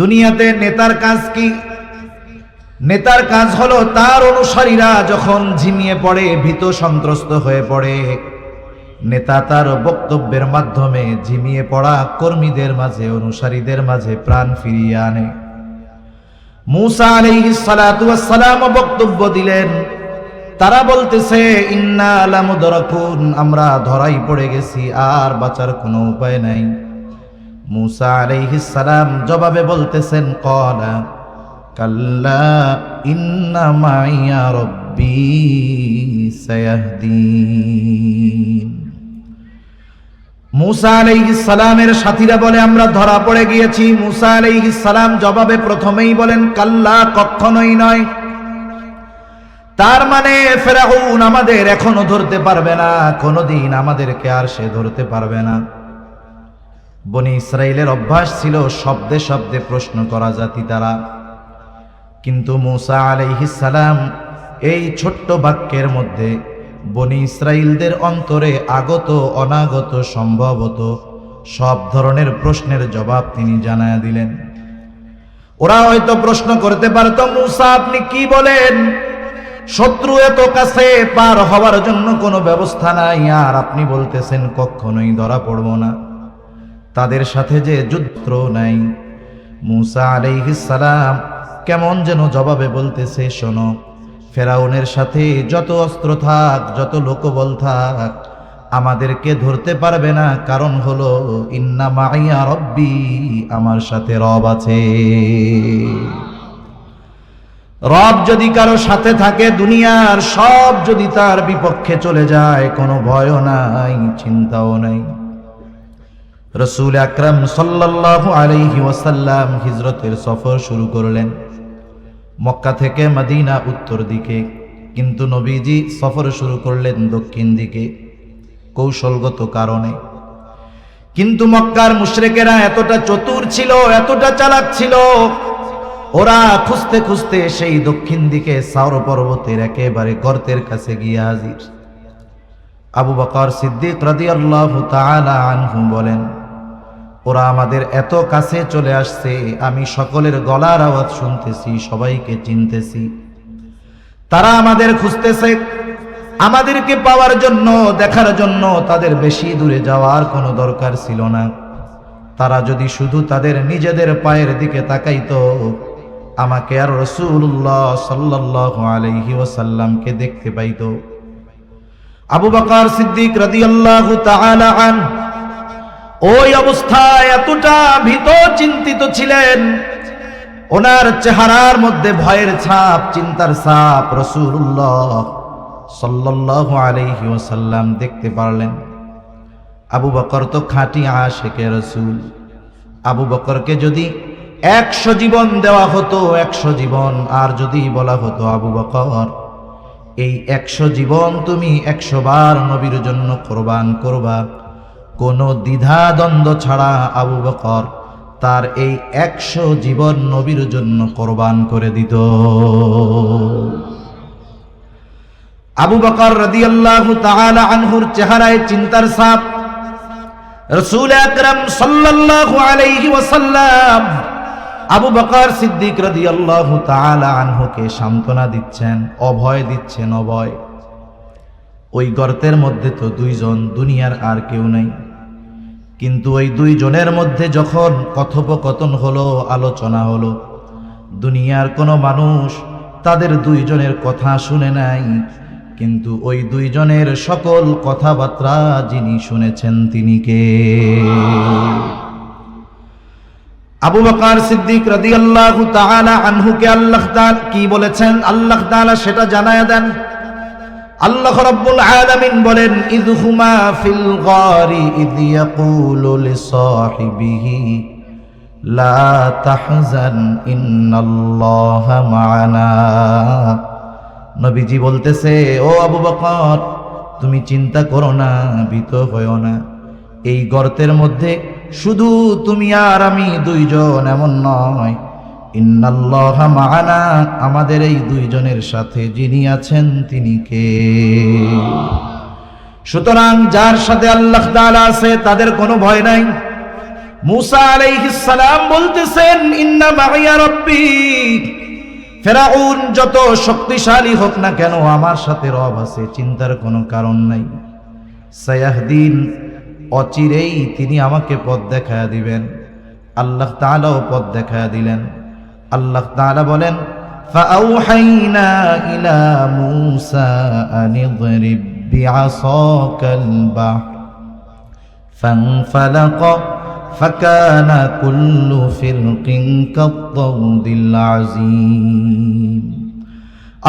দুনিয়াতে নেতার কাজ কি? নেতার কাজ হলো তার অনুসারীরা যখন ঝিমিয়ে পড়ে, ভীত সন্ত্রস্ত হয়ে পড়ে, নেতা তার বক্তব্যের মাধ্যমে ঝিমিয়ে পড়া কর্মীদের মাঝে, অনুসারীদের মাঝে প্রাণ ফিরিয়ে আনে। মূসা আলাইহিস সালাতু ওয়াস সালাম বক্তব্য দিলেন, তারা বলতেছে ইন্না লামুদরাকুন, আমরা ধরাই পড়ে গেছি, আর বাঁচার কোনো উপায় নাই। মূসা আলাইহিস সালাম জবাবে বলতেছেন, ক্বালা কাল্লা ইন্না মাইয়া রাব্বী সায়াহদিন। মূসা আলাইহিস সালামের সাথীরা বলে আমরা ধরা পড়ে গিয়েছি। মূসা আলাইহিস সালাম জবাবে প্রথমেই বলেন কাল্লা, কখনোই নয়। তার মানে ফেরাউন আমাদের এখনো ধরতে পারবে না, কোনোদিন আমাদেরকে আর সে ধরতে পারবে না। বনি ইসরাইলের অভ্যাস ছিল শব্দে শব্দে প্রশ্ন করা জাতি তারা, কিন্তু মূসা আলাইহিস সালাম এই ছোট্ট বাক্যের মধ্যে বনি ইসরাইলদের অন্তরে আগত অনাগত সম্ভবত সব ধরনের প্রশ্নের জবাব তিনি জানায়া দিলেন। ওরা হয়তো প্রশ্ন করতে পারত, মূসা আপনি কি বলেন? শত্রু এত কাছে, পার হওয়ার জন্য কোনো ব্যবস্থা নাই, আর আপনি বলতেছেন কখনোই ধরা পড়ব না, তাদের সাথে যে যুদ্ধ নাই। মূসা আলাইহিস সালাম কেমন যেন জবাবে বলতেছে, শোনো, ফেরাউনের সাথে যত অস্ত্র থাক, যত লোকবল থাক, আমাদেরকে ধরতে পারবে না। কারণ হলো ইন্না মাইয়া রব্বি, আমার সাথে রব আছে। রব যদি কারো সাথে থাকে, দুনিয়ার সব যদি তার বিপক্ষে চলে যায়, কোনো ভয়ও নাই, চিন্তাও নাই। রাসূল আকরাম সাল্লাল্লাহু আলাইহি ওয়াসাল্লাম হিজরতের সফর শুরু করলেন মক্কা থেকে মদিনা উত্তর দিকে, কিন্তু নবীজি সফর শুরু করলেন দক্ষিণ দিকে কৌশলগত কারণে। কিন্তু মক্কার মুশরিকেরা এতটা চতুর ছিল, এতটা চালাক ছিল, ওরা খুঁজতে খুঁজতে সেই দক্ষিণ দিকে সাওর পর্বতের একেবারে গর্তের কাছে গিয়ে হাজির। আবু বকর সিদ্দিক রাদিয়াল্লাহু তাআলা আনহু বলেন, ওরা আমাদের এত কাছে চলে আসছে, আমি সকলের গলার আওয়াজ শুনতেছি, সবাইকে চিনতেছি। তারা আমাদের খুঁজতেছে, আমাদেরকে পাওয়ার জন্য, দেখার জন্য তাদের বেশি দূরে যাওয়ার কোনো দরকার ছিল না। তারা যদি শুধু তাদের নিজেদের পায়ের দিকে তাকাইতো, আমাকে আর রাসূলুল্লাহ সাল্লাল্লাহু আলাইহি ওয়াসাল্লামকে দেখতে পাইতো। আবু বকর সিদ্দিক রাদিয়াল্লাহু তাআলা আনহু ওই অবস্থায় এতটা ভীত চিন্তিত ছিলেন, ওনার চেহারার মধ্যে ভয়ের ছাপ, চিন্তার ছাপ রাসূলুল্লাহ সাল্লাল্লাহু আলাইহি ওয়াসাল্লাম দেখতে পারলেন। আবু বকর তো খাঁটি আশিকে রাসূল। আবু বকরকে যদি 100 জীবন দেওয়া হতো, 100 জীবন। আর যদি বলা হতো আবু বকর এই 100 জীবন তুমি 100 বার নবীর জন্য কোরবান করবা, কোনো দ্বিধা দ্বন্দ্ব ছাড়া আবু বকর তার এই 100 জীবন নবীর জন্য কোরবান করে দিত। আবু বকর রাদিয়াল্লাহু তাআলা আনহুর চেহারায় চিন্তার ছাপ। রাসূল আকরাম সাল্লাল্লাহু আলাইহি ওয়াসাল্লাম আবু বকর সিদ্দিক রাদিয়াল্লাহু তাআলা আনহুকে সান্ত্বনা দিচ্ছেন, অভয় দিচ্ছেন, অভয়। ওই গর্তের মধ্যে তো 2 জন, দুনিয়ার আর কেউ নেই। কিন্তু ওই 2 জনের মধ্যে যখন কথোপকথন হলো, আলোচনা হলো, দুনিয়ার কোনো মানুষ তাদের 2 জনের কথা শুনে নাই, কিন্তু ওই 2 জনের সকল কথাবার্তা যিনি শুনেছেন তিনি কে? আবু বকর সিদ্দিক রাদিয়াল্লাহু তাআলা আনহুকে আল্লাহ তাআলা কি বলেছেন, আল্লাহ তাআলা সেটা জানায়া দেন। আল্লাহ রাব্বুল আলামিন বলেন, ইযহুমা ফিল গারি ইয ইয়াকুলু লিসাহিবিহি লা তাহজান ইন্নাল্লাহা মা'ানা। নবীজি বলতেছে, ও আবু বকর তুমি চিন্তা করো না, ভীত হয়ো না। এই গর্তের মধ্যে শুধু তুমি আর আমি 2 জন, এমন নয়। ইন্নাল্লাহা মা'ানা, আমাদের এই 2 জনের সাথে যিনি আছেন তিনি কে? সুতরাং যার সাথে আল্লাহ তাআলা আছে তাদের কোনো ভয় নাই। মূসা আলাইহিস সালাম বলতেছেন, ইন্না মা'ইয়া রাব্বী, ফেরাউন যত শক্তিশালী হোক না কেন আমার সাথে রব আছে, চিন্তার কোনো কারণ নাই। সায়াহদিন, অচিরেই তিনি আমাকে পথ দেখায়া দিবেন। আল্লাহ তাআলাও পথ দেখায়া দিলেন। আল্লাহ তাআলা বলেন, ফাআউহাইনা ইলা মূসা আন ইদরিব বিআসাকাল বাহর ফানফালাকা ফাকানা কুল্লু ফিরকিন কাত-তাউদিল আযীম।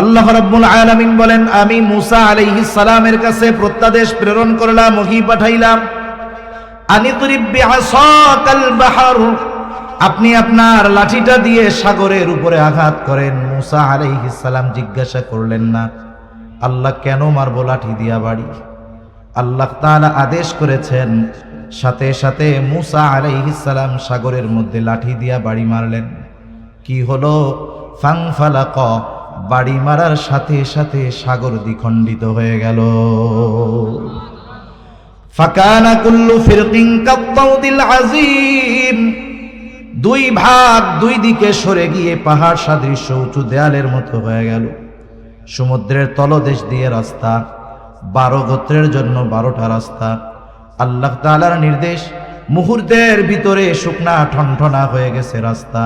আল্লাহ রাব্বুল আলামিন বলেন, আমি মূসা আলাইহিস সালামের কাছে প্রত্যাদেশ প্রেরণ করলাম, ওহী পাঠাইলাম। আনিদরিব বিআসাকাল বাহর, আপনি আপনার লাঠিটা দিয়ে সাগরের উপরে আঘাত করেন। মূসা আলাইহিস সালাম জিজ্ঞাসা করলেন না, আল্লাহ কেন মারবো লাঠি দিয়া বাড়ি? আল্লাহ তাআলা আদেশ করেছেন, সাথে সাথে মূসা আলাইহিস সালাম সাগরের মধ্যে লাঠি দিয়া বাড়ি মারলেন। কি হলো? ফানফালাকা, বাড়ি মারার সাথে সাথে সাগর দ্বিখণ্ডিত হয়ে গেল। ফাকানা কুল্লু ফিরকিন কাত-তাউদিল আযীম, 2 ভাগ 2 দিকে সরে গিয়ে পাহাড় সাদৃশ্য উঁচু দেয়ালের মতো হয়ে গেল। সমুদ্রের তলদেশ দিয়ে রাস্তা, 12 গোত্রের জন্য 12টা রাস্তা। আল্লাহ তাআলার নির্দেশ, মুহূর্তের ভিতরে শুকনা ঠনঠনা হয়ে গেছে রাস্তা।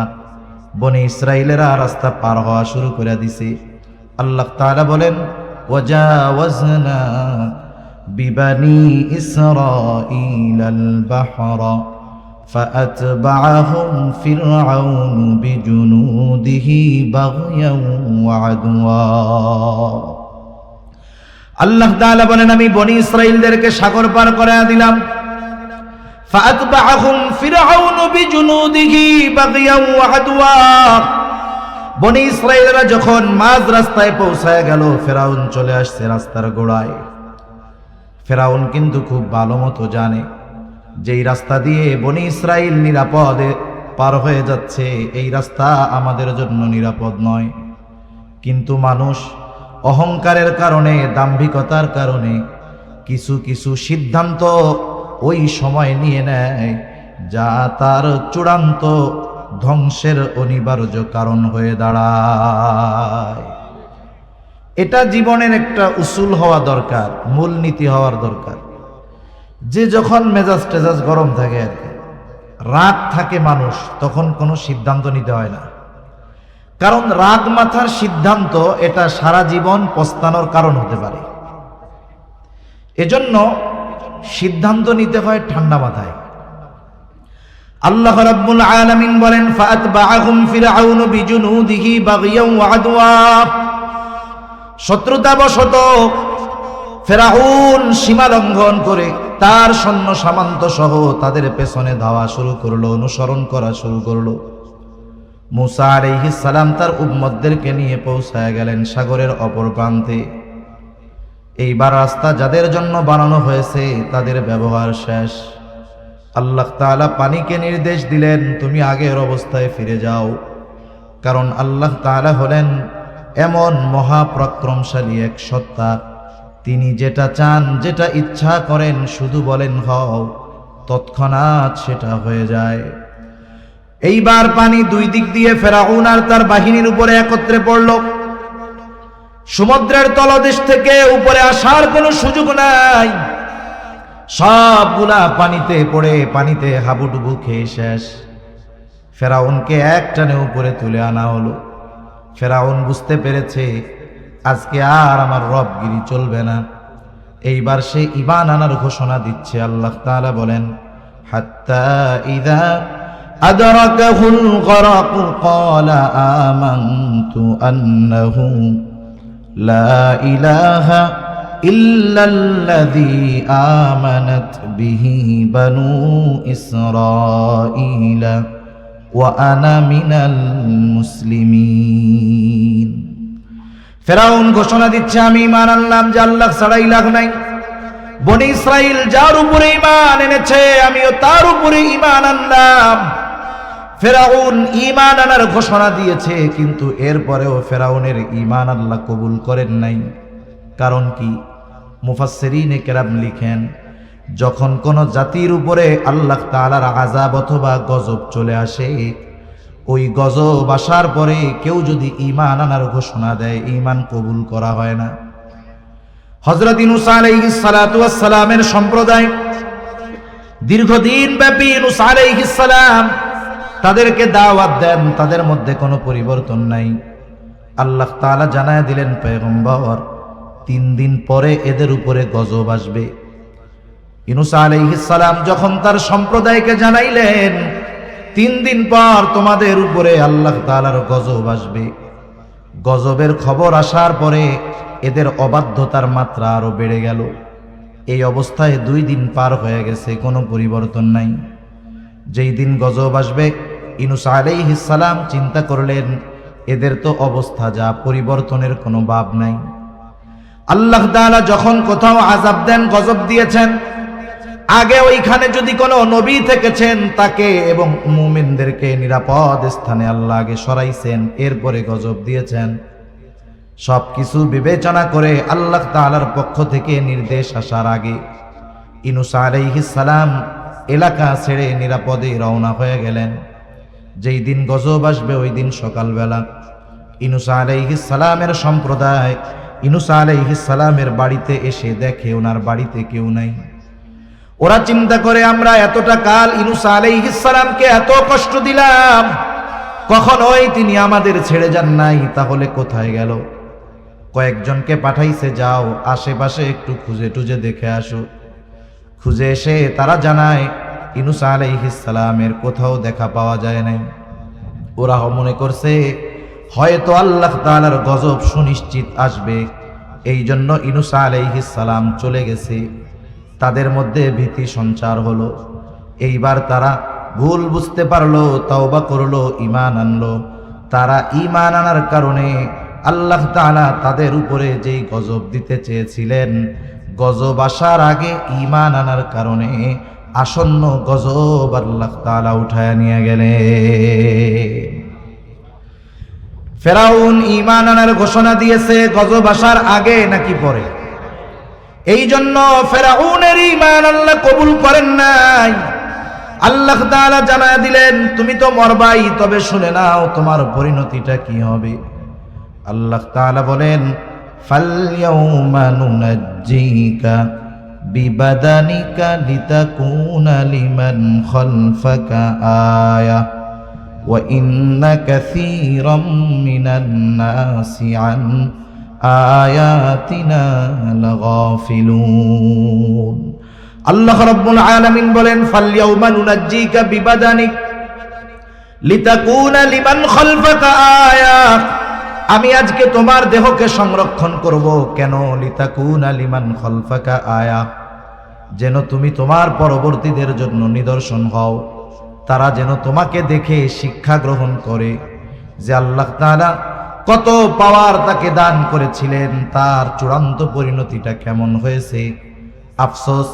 বনি ইসরাইলেরা রাস্তা পার হওয়া শুরু করে দিছে। আল্লাহ তাআলা বলেন, ওয়াজাওয়াজনা বিবানি ইসরাঈলাল বাহরা ফাআতবাআহুম ফিরআউন বিজুনুদিহি বাগয়ান ওয়া আদওয়া। আল্লাহ তাআলা বলেন, আমি বনি ইসরাইলদেরকে সাগর পার করায়া দিলাম। ফাআতবাআহুম ফিরআউন বিজুনুদিহি বাগয়ান ওয়া আদওয়া। বনি ইসরাইলরা যখন মাঝ রাস্তায় পৌঁছায় গেল, ফেরাউন চলে আসছে রাস্তার গোড়ায়। ফেরাউন কিন্তু খুব ভালো মতো জানে যেই রাস্তা দিয়ে বনি ইসরাইল নিরাপদে পার হয়ে যাচ্ছে, এই রাস্তা আমাদের জন্য নিরাপদ নয়। কিন্তু মানুষ অহংকারের কারণে, দাম্ভিকতার কারণে কিছু কিছু সিদ্ধান্ত ওই সময় নিয়ে নেয়, যা তার চূড়ান্ত ধ্বংসের অনিবার্য কারণ হয়ে দাঁড়ায়। এটা জীবনের একটা উসুল হওয়া দরকার, মূলনীতি হওয়ার দরকার। যে যখন মেজাজ টেজাজ গরম থাকে, আর কি রাগ থাকে মানুষ, তখন কোনো সিদ্ধান্ত নিতে হয় না। কারণ রাগ মাথার সিদ্ধান্ত এটা সারা জীবন পস্তানোর কারণ হতে পারে। এজন্য সিদ্ধান্ত নিতে হয় ঠান্ডা মাথায়। আল্লাহ রাব্বুল আলামিন বলেন, ফাআতবাআহুম ফিরআউন বিজুনুদিহি বাগয়ান ওয়া আদওয়া। শত্রুতাবশত ফেরাউন সীমা লঙ্ঘন করে তার সৈন্য সামন্ত সহ তাদের পেছনে ধাওয়া শুরু করলো, অনুসরণ করা শুরু করলো। মুসা আলাইহিস সালাম তার উম্মতদেরকে নিয়ে পৌঁছায় গেলেন সাগরের অপর প্রান্তে। এইবার রাস্তা যাদের জন্য বানানো হয়েছে তাদের ব্যবহার শেষ। আল্লাহ তাআলা পানিকে নির্দেশ দিলেন, তুমি আগের অবস্থায় ফিরে যাও। কারণ আল্লাহ তাআলা হলেন এমন মহাপরাক্রমশালী এক সত্তা, তিনি যেটা চান, যেটা ইচ্ছা করেন, শুধু বলেন হও, তৎক্ষণাৎ সেটা হয়ে যায়। এইবার পানি দুই দিক দিয়ে ফেরাউন আর তার বাহিনীর উপরে একত্রে পড়ল। সমুদ্রের তলদেশ থেকে উপরে আসার কোনো সুযোগ নাই। সবগুলা পানিতে পড়ে পানিতে হাবুডুবু খেয়ে শেষ। ফেরাউনকে একটানে উপরে তুলে আনা হলো। ফেরাউন বুঝতে পেরেছে আজকে আর আমার রবগিরি চলবে না। এইবার সে ঈমান আনার ঘোষণা দিচ্ছে। আল্লাহ তাআলা বলেন, হাত্তা ইযা আদরাকাহুল গরাক ক্বালা আমানতু আন্নাহু লা ইলাহা ইল্লাল্লাযী আমানাত বিহি বানু ইসরাঈলা ওয়া আনা মিনাল মুসলিমিন। ফেরাউন ঘোষণা দিচ্ছে, আমি ঈমান আনলাম যে আল্লাহ ছাড়া ইলাহ নাই। বনি ইসরাইল যার উপরে ঈমান এনেছে আমিও তার উপরে ঈমান আনলাম। ফেরাউন ঈমান আনার ঘোষণা দিয়েছে, কিন্তু এরপরেও ফেরাউনের ঈমান আল্লাহ কবুল করেন নাই। কারণ কি? মুফাসসিরিনে কেরাম লিখেন, যখন কোন জাতির উপরে আল্লাহ তাআলার আযাব অথবা গজব চলে আসে, ওই গজব আসার পরে কেউ যদি ঈমান আনার ঘোষণা দেয়, ঈমান কবুল করা হয় না। হযরত ইউনূস আলাইহিস সালাতু ওয়াস সালামের সম্প্রদায় দীর্ঘদিন ব্যাপী ইউনূস আলাইহিস সালাম তাদেরকে দাওয়াত দেন, তাদের মধ্যে কোনো পরিবর্তন নাই। আল্লাহ তাআলা জানায় দিলেন, পয়গম্বর 3 দিন পরে এদের উপরে গজব আসবে। ইউনূস আলাইহিস সালাম যখন তার সম্প্রদায়কে জানাইলেন 3 দিন পর তোমাদের উপরে আল্লাহ তাআলার গজব আসবে, গজবের খবর আসার পরে এদের অবাধ্যতার মাত্রা আরো বেড়ে গেল। এই অবস্থায় 2 দিন পার হয়ে গেছে, কোনো পরিবর্তন নাই। যেই দিন গজব আসবে ইউনূস আলাইহিস সালাম চিন্তা করলেন, এদের তো অবস্থা যা, পরিবর্তনের কোনো ভাব নাই। আল্লাহ তাআলা যখন কোথাও আযাব দেন, গজব দিয়েছেন, আগে ওইখানে যদি কোনো নবী থেকেছেন তাকে এবং মুমিনদেরকে নিরাপদ স্থানে আল্লাহ আগে সরাইছেন, এরপরে গজব দিয়েছেন। সবকিছু বিবেচনা করে আল্লাহ তাআলার পক্ষ থেকে নির্দেশ আসার আগে ইউনূস আলাইহিস সালাম এলাকা ছেড়ে নিরাপদে রওনা হয়ে গেলেন। যেই দিন গজব আসবে ওই দিন সকালবেলা ইউনূস আলাইহিস সালামের সম্প্রদায় ইউনূস আলাইহিস সালামের বাড়িতে এসে দেখে ওনার বাড়িতে কেউ নাই। ওরা চিন্তা করে, আমরা এতটা কাল ইউনূস আলাইহিস সালামকে এত কষ্ট দিলাম, কখনোই তিনি আমাদের ছেড়ে যান নাই, তাহলে কোথায় গেল? কয়েকজনকে পাঠাইছে, যাও আশেপাশে একটু খুঁজে টুজে দেখে আসো। খুঁজে এসে তারা জানায় ইউনূস আলাইহিস সালামের কোথাও দেখা পাওয়া যায় নাই। ওরা মনে করছে হয়তো আল্লাহ তাআলার গজব সুনিশ্চিত আসবে, এই জন্য ইউনূস আলাইহিস সালাম চলে গেছে। তাদের মধ্যে ভীতি সঞ্চার হলো। এইবার তারা ভুল বুঝতে পারলো, তওবা করলো, ঈমান আনলো। তারা ঈমান আনার কারণে আল্লাহ তাআলা তাদের উপরে যেই গজব দিতে চেয়েছিলেন, গজব আসার আগে ঈমান আনার কারণে আসন্ন গজব আল্লাহ তাআলা উঠায় নিয়ে গেলেন। ফেরাউন ঈমান আনার ঘোষণা দিয়েছে গজব আসার আগে নাকি পরে? এই জন্য ফেরাউনের ঈমান আল্লাহ কবুল করেন নাই। আল্লাহ তাআলা জানায় দিলেন, তুমি তো মরবাই, তবে শুনে নাও তোমার পরিণতিটা কি হবে। আল্লাহ তাআলা বলেন, ফালইয়াউমা নুনাজ্জিকা বিবাদানিকা লিতাকুনা লিমান খালফাকা আয়া ওয়া ইন্না কাসীরাম মিনান নাসি আন আয়াতিনা লাগাফিলুন। আল্লাহ রাব্বুল আলামিন বলেন, ফালইয়াউমা নুনাজ্জিকা বিবাদানিক লিতাকুনা লিমান খালফাকা আয়া, আমি আজকে তোমার দেহকে সংরক্ষণ করব। কেন? লিতাকুনা লিমান খালফাকা আয়া, যেন তুমি তোমার পরবর্তীদের জন্য নিদর্শন হও, তারা যেন তোমাকে দেখে শিক্ষা গ্রহণ করে। যে আল্লাহ তাআলা কত পাওয়ার তাকে দান করেছিলেন, তার চূড়ান্ত পরিণতিটা কেমন হয়েছে। আফসোস,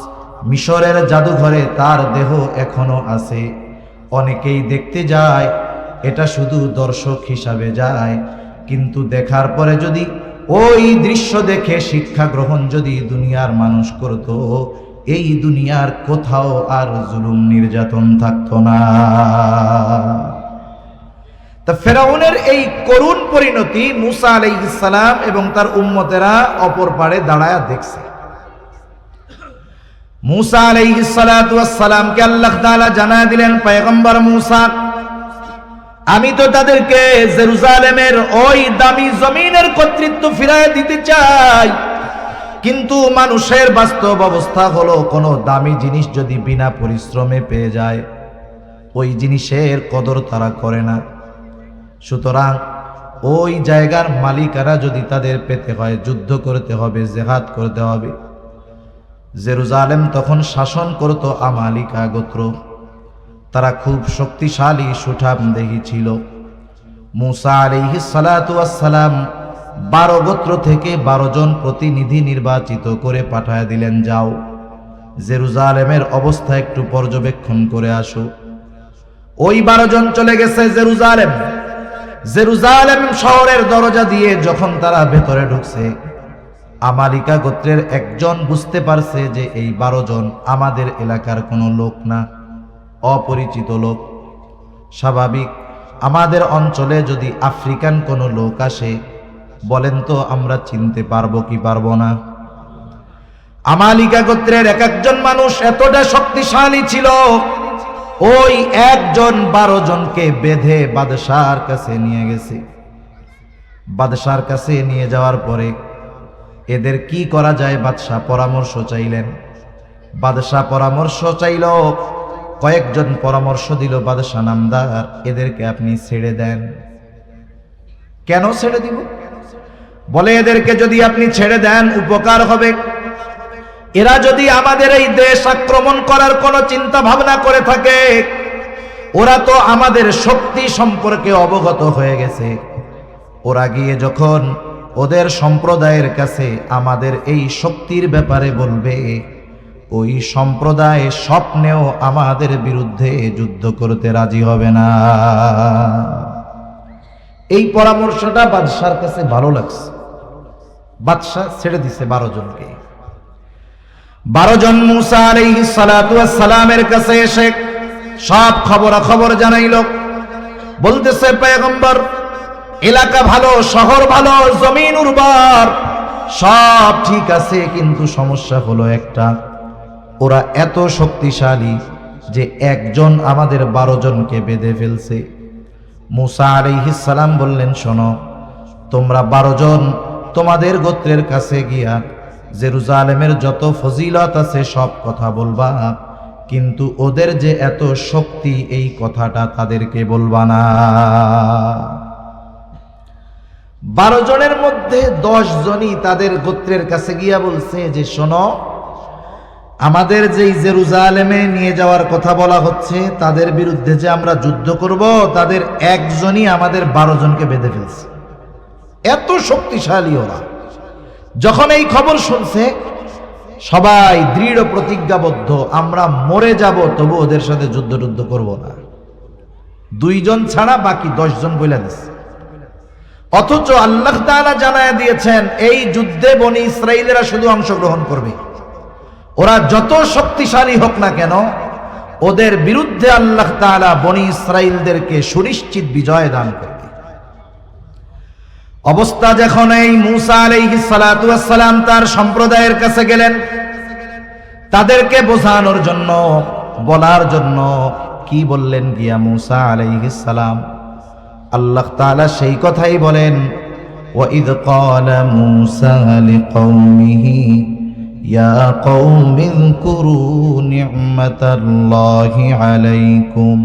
মিশরের জাদুঘরে তার দেহ এখনো আছে। অনেকেই দেখতে যায়, এটা শুধু দর্শক হিসাবে যায়, কিন্তু দেখার পরে যদি ওই দৃশ্য দেখে শিক্ষা গ্রহণ যদি দুনিয়ার মানুষ করত, এই দুনিয়ার কোথাও আর জুলুম নির্যাতন থাকতো না। তা ফেরাউনের এই করুণ পরিণতি মুসা আলাইহিস সালাম এবং তার উম্মতেরা অপর পারে দাঁড়ায়া দেখছে। মুসা আলাইহিস সালাতু ওয়াস সালামকে আল্লাহ তাআলা জানায় দিলেন, পয়গম্বর মুসা, আমি তো তাদেরকে জেরুজালেমের ওই দামি জমিনের কর্তৃত্ব ফিরায় দিতে চাই, কিন্তু মানুষের বাস্তব অবস্থা হলো কোনো দামি জিনিস যদি বিনা পরিশ্রমে পেয়ে যায়, ওই জিনিসের কদর তারা করে না। সুতরাং ওই জায়গার মালিকারা যদি তাদের পেতে হয়, যুদ্ধ করতে হবে, জিহাদ করতে হবে। জেরুজালেম তখন শাসন করত আমালিকা গোত্র, তারা খুব শক্তিশালী সুঠামদেহী ছিল। মুসা আলাইহিস সালাতু ওয়াস সালাম 12 গোত্র থেকে 12 জন প্রতিনিধি নির্বাচিত করে পাঠায় দিলেন, যাও জেরুজালেমের অবস্থা একটু পর্যবেক্ষণ করে আসো। ওই 12 জন চলে গেছে জেরুজালেম। জেরুজালেম শহরের দরজা দিয়ে যখন তারা ভেতরে ঢুকছে, আমালিকা গোত্রের একজন বুঝতে পারছে যে এই 12 জন আমাদের এলাকার কোনো লোক না, অপরিচিত লোক। স্বাভাবিক, আমাদের অঞ্চলে যদি আফ্রিকান কোনো লোক আসে, বলেন তো আমরা চিনতে পারবো কি পারবো না? আমালিকা গোত্রের এক একজন মানুষ এতটা শক্তিশালী ছিল, ওই একজন 12 জনকে বেঁধে বাদশার কাছে নিয়ে গেছে। বাদশার কাছে নিয়ে যাওয়ার পরে এদের কি করা যায় বাদশাহ পরামর্শ চাইলেন। বাদশাহ পরামর্শ চাইল, কয়েকজন পরামর্শ দিল বাদশাহ নামদার, এদেরকে আপনি ছেড়ে দেন। কেন ছেড়ে দিব? বলে এদেরকে যদি আপনি ছেড়ে দেন উপকার হবে। এরা যদি আমাদের এই দেশ আক্রমণ করার কোনো চিন্তা ভাবনা করে থাকে, ওরা তো আমাদের শক্তি সম্পর্কে অবগত হয়ে গেছে। ওরা গিয়ে যখন ওদের সম্প্রদায়ের কাছে আমাদের এই শক্তির ব্যাপারে বলবে, ওই সম্প্রদায় স্বপ্নেও আমাদের বিরুদ্ধে যুদ্ধ করতে রাজি হবে না। এই পরামর্শটা বাদশার কাছে ভালো লাগছে। বাদশা ছেড়ে দিছে 12 জনকে। 12 জন মুসা আলাইহিস সালাতু ওয়াস সালামের কাছে এসে সব খবরাখবর জানাইল। বলতেছে, পয়গম্বর, এলাকা ভালো, শহর ভালো, জমিন উর্বর, সব ঠিক আছে, কিন্তু সমস্যা হলো একটা, ওরা এত শক্তিশালী যে একজন আমাদের 12 জনকে বেঁধে ফেলছে। মুসা আলাইহিস সালাম বললেন, শোনো, তোমরা 12 জন তোমাদের গোত্রের কাছে গিয়া জেরুজালেমের যত ফজিলত আছে সব কথা বলবা, কিন্তু ওদের যে এত শক্তি এই কথাটা তাদেরকে বলবা না। 12 জনের মধ্যে 10 জনই তাদের গোত্রের কাছে গিয়া বলছে যে, শোনো, আমাদের যেই জেরুজালেমে নিয়ে যাওয়ার কথা বলা হচ্ছে, তাদের বিরুদ্ধে যে আমরা যুদ্ধ করব, তাদের একজনই আমাদের 12 জনকে বেঁধে ফেলছে। এত শক্তিশালী ওরা। যখন এই খবর শুনছে, সবাই দৃঢ় প্রতিজ্ঞাবদ্ধ, আমরা মরে যাব তবু ওদের সাথে যুদ্ধ করব না। 2 জন ছাড়া বাকি 10 জন বইলা দিচ্ছে। অথচ আল্লাহ তাআলা জানায় দিয়েছেন, এই যুদ্ধে বনি ইসরাইলেরা শুধু অংশগ্রহণ করবে। ওরা যত শক্তিশালী হোক না কেন, ওদের বিরুদ্ধে আল্লাহ তাআলা বনি ইসরাইলদেরকে সুনিশ্চিত বিজয় দান করবে। অবস্থা যখন এই মুসা আলাইহিস সালাতু ওয়াস সালাম তার সম্প্রদায়ের কাছে গেলেন, তাদেরকে বোঝানোর জন্য, বলার জন্য, কি বললেন গিয়া মুসা আলাইহিস সালাম? আল্লাহ তাআলা সেই কথাই বলেন, ওয়াইদ ক্বালা মুসা লিকওমিহি ইয়া কওমি যকুরু নি'মাতাল্লাহি আলাইকুম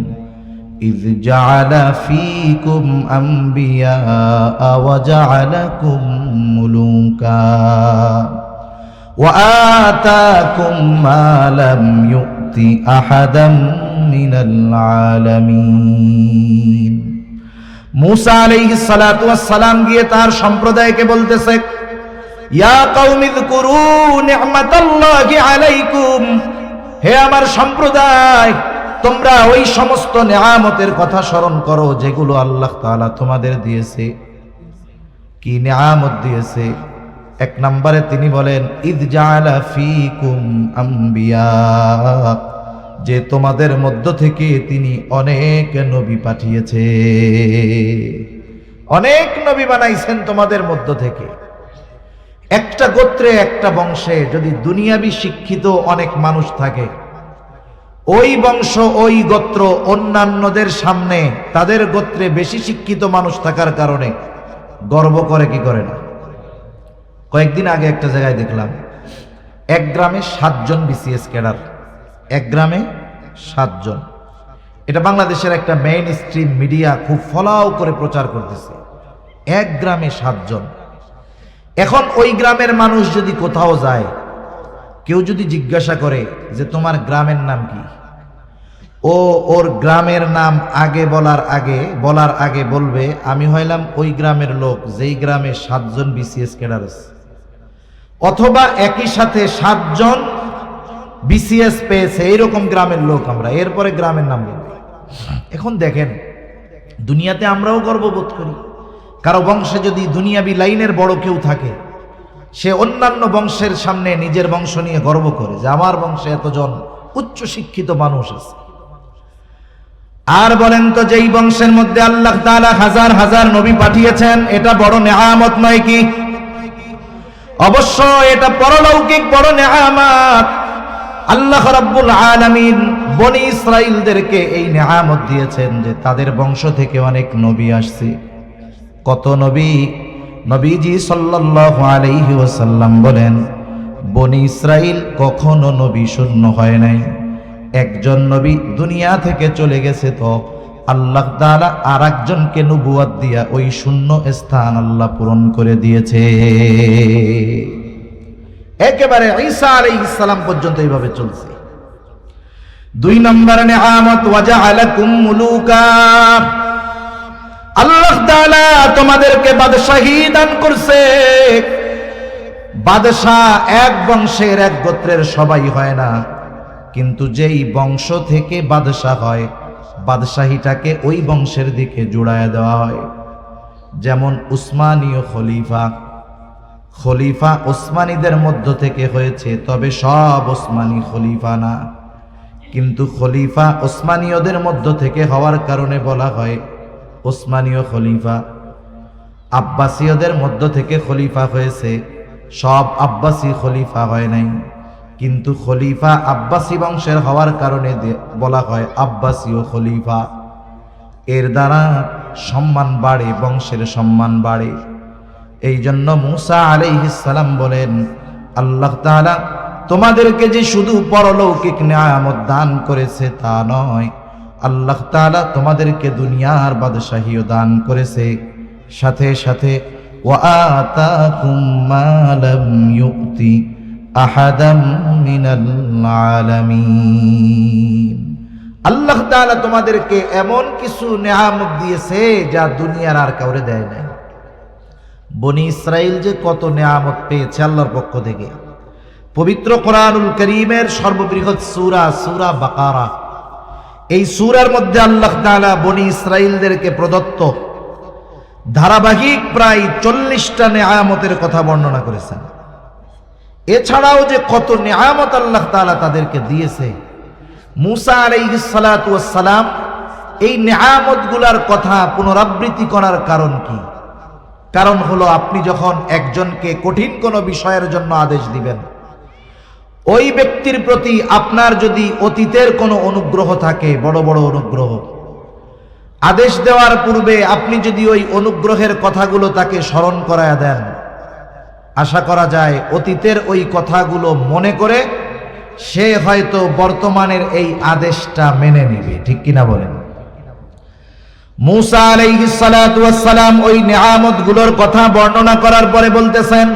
إذ جعل فيكم أنبياء وجعلكم ملوكا وآتاكم ما لم يؤت أحدا من العالمين মুসা আলাইহিস সালাতু ওয়াস সালাম গিয়ে তার সম্প্রদায়কে বলতেছে, ইয়া কওমি যকুরু নি'মাতাল্লাহি আলাইকুম, হে আমার সম্প্রদায়, তোমরা ওই সমস্ত নেয়ামতের কথা স্মরণ করো যেগুলো আল্লাহ তাআলা তোমাদের দিয়েছে। কি নেয়ামত দিয়েছে? এক নম্বরে তিনি বলেন, ইদ জাআলা ফীকুম আম্বিয়া, যে তোমাদের মধ্য থেকে তিনি অনেক নবী পাঠিয়েছে, অনেক নবী বানাইছেন তোমাদের মধ্য থেকে। একটা গোত্রে, একটা বংশে যদি দুনিয়াবি শিক্ষিত অনেক মানুষ থাকে, ওই বংশ ওই গোত্র অন্যান্যদের সামনে তাদের গোত্রে বেশি শিক্ষিত মানুষ থাকার কারণে গর্ব করে কি করে না? কয়েকদিন আগে একটা জায়গায় দেখলাম, এক গ্রামে 7 জন বিসিএস ক্যাডার, এক গ্রামে 7 জন। এটা বাংলাদেশের একটা মেইন স্ট্রিম মিডিয়া খুব ফলাও করে প্রচার করতেছে, এক গ্রামে 7 জন। এখন ওই গ্রামের মানুষ যদি কোথাও যায়, কেউ যদি জিজ্ঞাসা করে যে তোমার গ্রামের নাম কি, ও ওর গ্রামের নাম বলার আগে বলবে, আমি হইলাম ওই গ্রামের লোক যেই গ্রামে 7 জন বিসিএস ক্যাডার আছে, অথবা একই সাথে 7 জন বিসিএস পেয়েছে এইরকম গ্রামের লোক আমরা, এরপরে গ্রামের নাম বলবে। এখন দেখেন, দুনিয়াতে আমরাও গর্ববোধ করি। কারো বংশে যদি দুনিয়াবি লাইনের বড় কেউ থাকে, সে অন্যান্য বংশের সামনে নিজের বংশ নিয়ে গর্ব করে যে আমার বংশে এতজন উচ্চ শিক্ষিত মানুষ আছে। আর বলেন তো, যেই বংশের মধ্যে আল্লাহ তাআলা হাজার হাজার নবী পাঠিয়েছেন, এটা বড় নেয়ামত নয় কি? অবশ্য এটা পরলৌকিক বড় নেয়ামত। আল্লাহ রাব্বুল আলামিন বনি ইসরাইলদেরকে এই নেয়ামত দিয়েছেন যে তাদের বংশ থেকে অনেক নবী আসছে। কত নবী? নবীজি সাল্লাল্লাহু আলাইহি ওয়াসাল্লাম বলেন, বনি ইসরাইল কখনো নবী শূন্য হয় নাই। একজন নবী দুনিয়া থেকে চলে গেছে, তো আল্লাহ তাআলা আরেকজনকে নবুয়ত দিয়া ওই শূন্য স্থান আল্লাহ পূরণ করে দিয়েছে। একেবারে ঈসা আলাইহিস সালাম পর্যন্ত এইভাবে চলছে। 2 নম্বর নেয়ামত, ওয়াজআলাকুম মুলুকা, আল্লাহ তাআলা তোমাদেরকে বাদশাহী দান করছে। বাদশাহ এক বংশের এক গোত্রের সবাই হয় না, কিন্তু যেই বংশ থেকে বাদশাহ হয়, বাদশাহীটাকে ওই বংশের দিকে জুড়ায় দেওয়া হয়। যেমন উসমানীয় খলিফা ওসমানীদের মধ্য থেকে হয়েছে, তবে সব ওসমানী খলিফা না, কিন্তু খলিফা ওসমানীয়দের মধ্য থেকে হওয়ার কারণে বলা হয় ওসমানীয় খলিফা। আব্বাসীয়দের মধ্য থেকে খলিফা হয়েছে, সব আব্বাসী খলিফা হয় নাই, কিন্তু খলিফা আব্বাসী বংশের হওয়ার কারণে বলা হয় আব্বাসীয় খলিফা। এর দ্বারা সম্মান বাড়ে, বংশের সম্মান বাড়ে। এই জন্য মুসা আলাইহিস সালাম বলেন, আল্লাহ তাআলা তোমাদেরকে যে শুধু পরলৌকিক নিয়ামত দান করেছে তা নয়, আল্লাহ তাআলা তোমাদেরকে দুনিয়ার বাদশাহীও দান করেছে, সাথে সাথে ওয়া আতাকুম মা লাম ইউতি আহাদাম মিনাল আলামিন। আল্লাহ তাআলা তোমাদেরকে এমন কিছু নিয়ামত দিয়েছে যা দুনিয়ার আর কাউরে দেয় নাই। বনি ইসরাইল যে কত নিয়ামত পেয়েছে আল্লাহর পক্ষ থেকে। পবিত্র কোরআনুল কারীমের সর্ববৃহৎ সূরা বাকারা, এই সূরার মধ্যে আল্লাহ তাআলা বনি ইসরাইলদেরকে প্রদত্ত ধারাবাহিক প্রায় 40টা নিয়ামতের কথা বর্ণনা করেছেন। এছাড়াও যে কত নিয়ামত আল্লাহ তাআলা তাদেরকে দিয়েছে, মুসা আলাইহিস সালাতু ওয়াস সালাম এই নিয়ামতগুলোর কথা পুনরাবৃত্তি করার কারণ কি? কারণ হলো, আপনি যখন একজনকে কঠিন কোনো বিষয়ের জন্য আদেশ দিবেন, ওই ব্যক্তির প্রতি আপনার যদি অতীতের কোনো অনুগ্রহ থাকে, বড় বড় অনুগ্রহ, আদেশ দেওয়ার পূর্বে আপনি যদি ওই অনুগ্রহের কথাগুলো তাকে স্মরণ করায়া দেন, আশা করা যায় অতীতের ওই কথাগুলো মনে করে সে হয়তো বর্তমানের এই আদেশটা মেনে নেবে। ঠিক কিনা বলেন? মুসা আলাইহিস সালাতু ওয়াস সালাম ওই নিয়ামতগুলোর কথা বর্ণনা করার পরে বলতেছেন,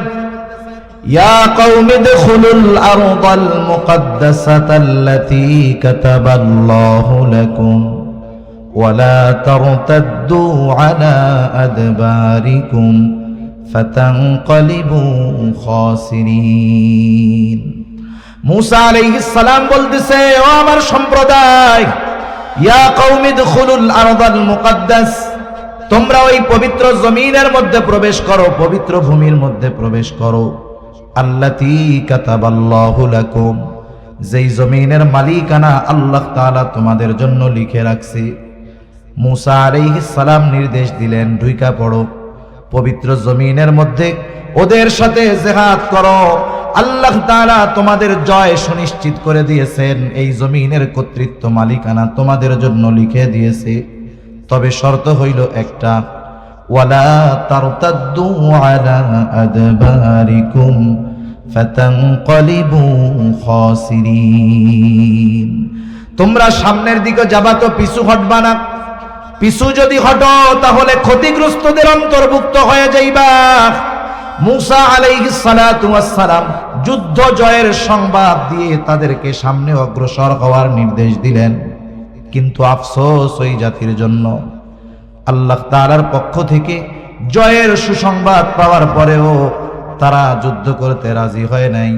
ইয়া কওমি দুখুলুল আরদাল মুকদ্দাসাতাল্লাতী কাতাবাল্লাহু লাকুম ওয়ালা তারতাদ্দু আলা আদবারিকুম ফাতানকালিবু খাসিরিন। মূসা আলাইহিস সালাম বলতেছে, ও আমার সম্প্রদায়, ইয়া কওমি দুখুলুল আরদাল মুকাদ্দাস, তোমরা ওই পবিত্র জমিনের মধ্যে প্রবেশ করো, পবিত্র ভূমির মধ্যে প্রবেশ করো, আল্লাতী কাতাবাল্লাহু লাকুম, যেই জমিনের মালিকানা আল্লাহ তাআলা তোমাদের জন্য লিখে রাখছে। মূসা আলাইহিস সালাম নির্দেশ দিলেন, ঢুইকা পড়ো পবিত্র জমিনের মধ্যে, ওদের সাথে জিহাদ করো। আল্লাহ তাআলা তোমাদের জয় সুনিশ্চিত করে দিয়েছেন, এই জমিনের কর্তৃত্ব মালিকানা তোমাদের জন্য লিখে দিয়েছে। তবে শর্ত হইল একটা, ওয়ালা তারতাদ্দু আলা আদবারিকুম ফাতানকালিবু খাসিরিন। তোমরা সামনের দিকে যাবা তো পিছু হটবা না, পিছু যদি হটো তাহলে ক্ষতিগ্রস্তদের অন্তর্ভুক্ত হয়ে যাইবা। মূসা আলাইহিস সালাতু ওয়াস সালাম যুদ্ধ জয়ের সংবাদ দিয়ে তাদেরকে সামনে অগ্রসর হওয়ার নির্দেশ দিলেন। কিন্তু আফসোস ওই জাতির জন্য, আল্লাহ তাআলার পক্ষ থেকে জয়ের সুসংবাদ পাওয়ার পরেও তারা যুদ্ধ করতে রাজি হয় নাই,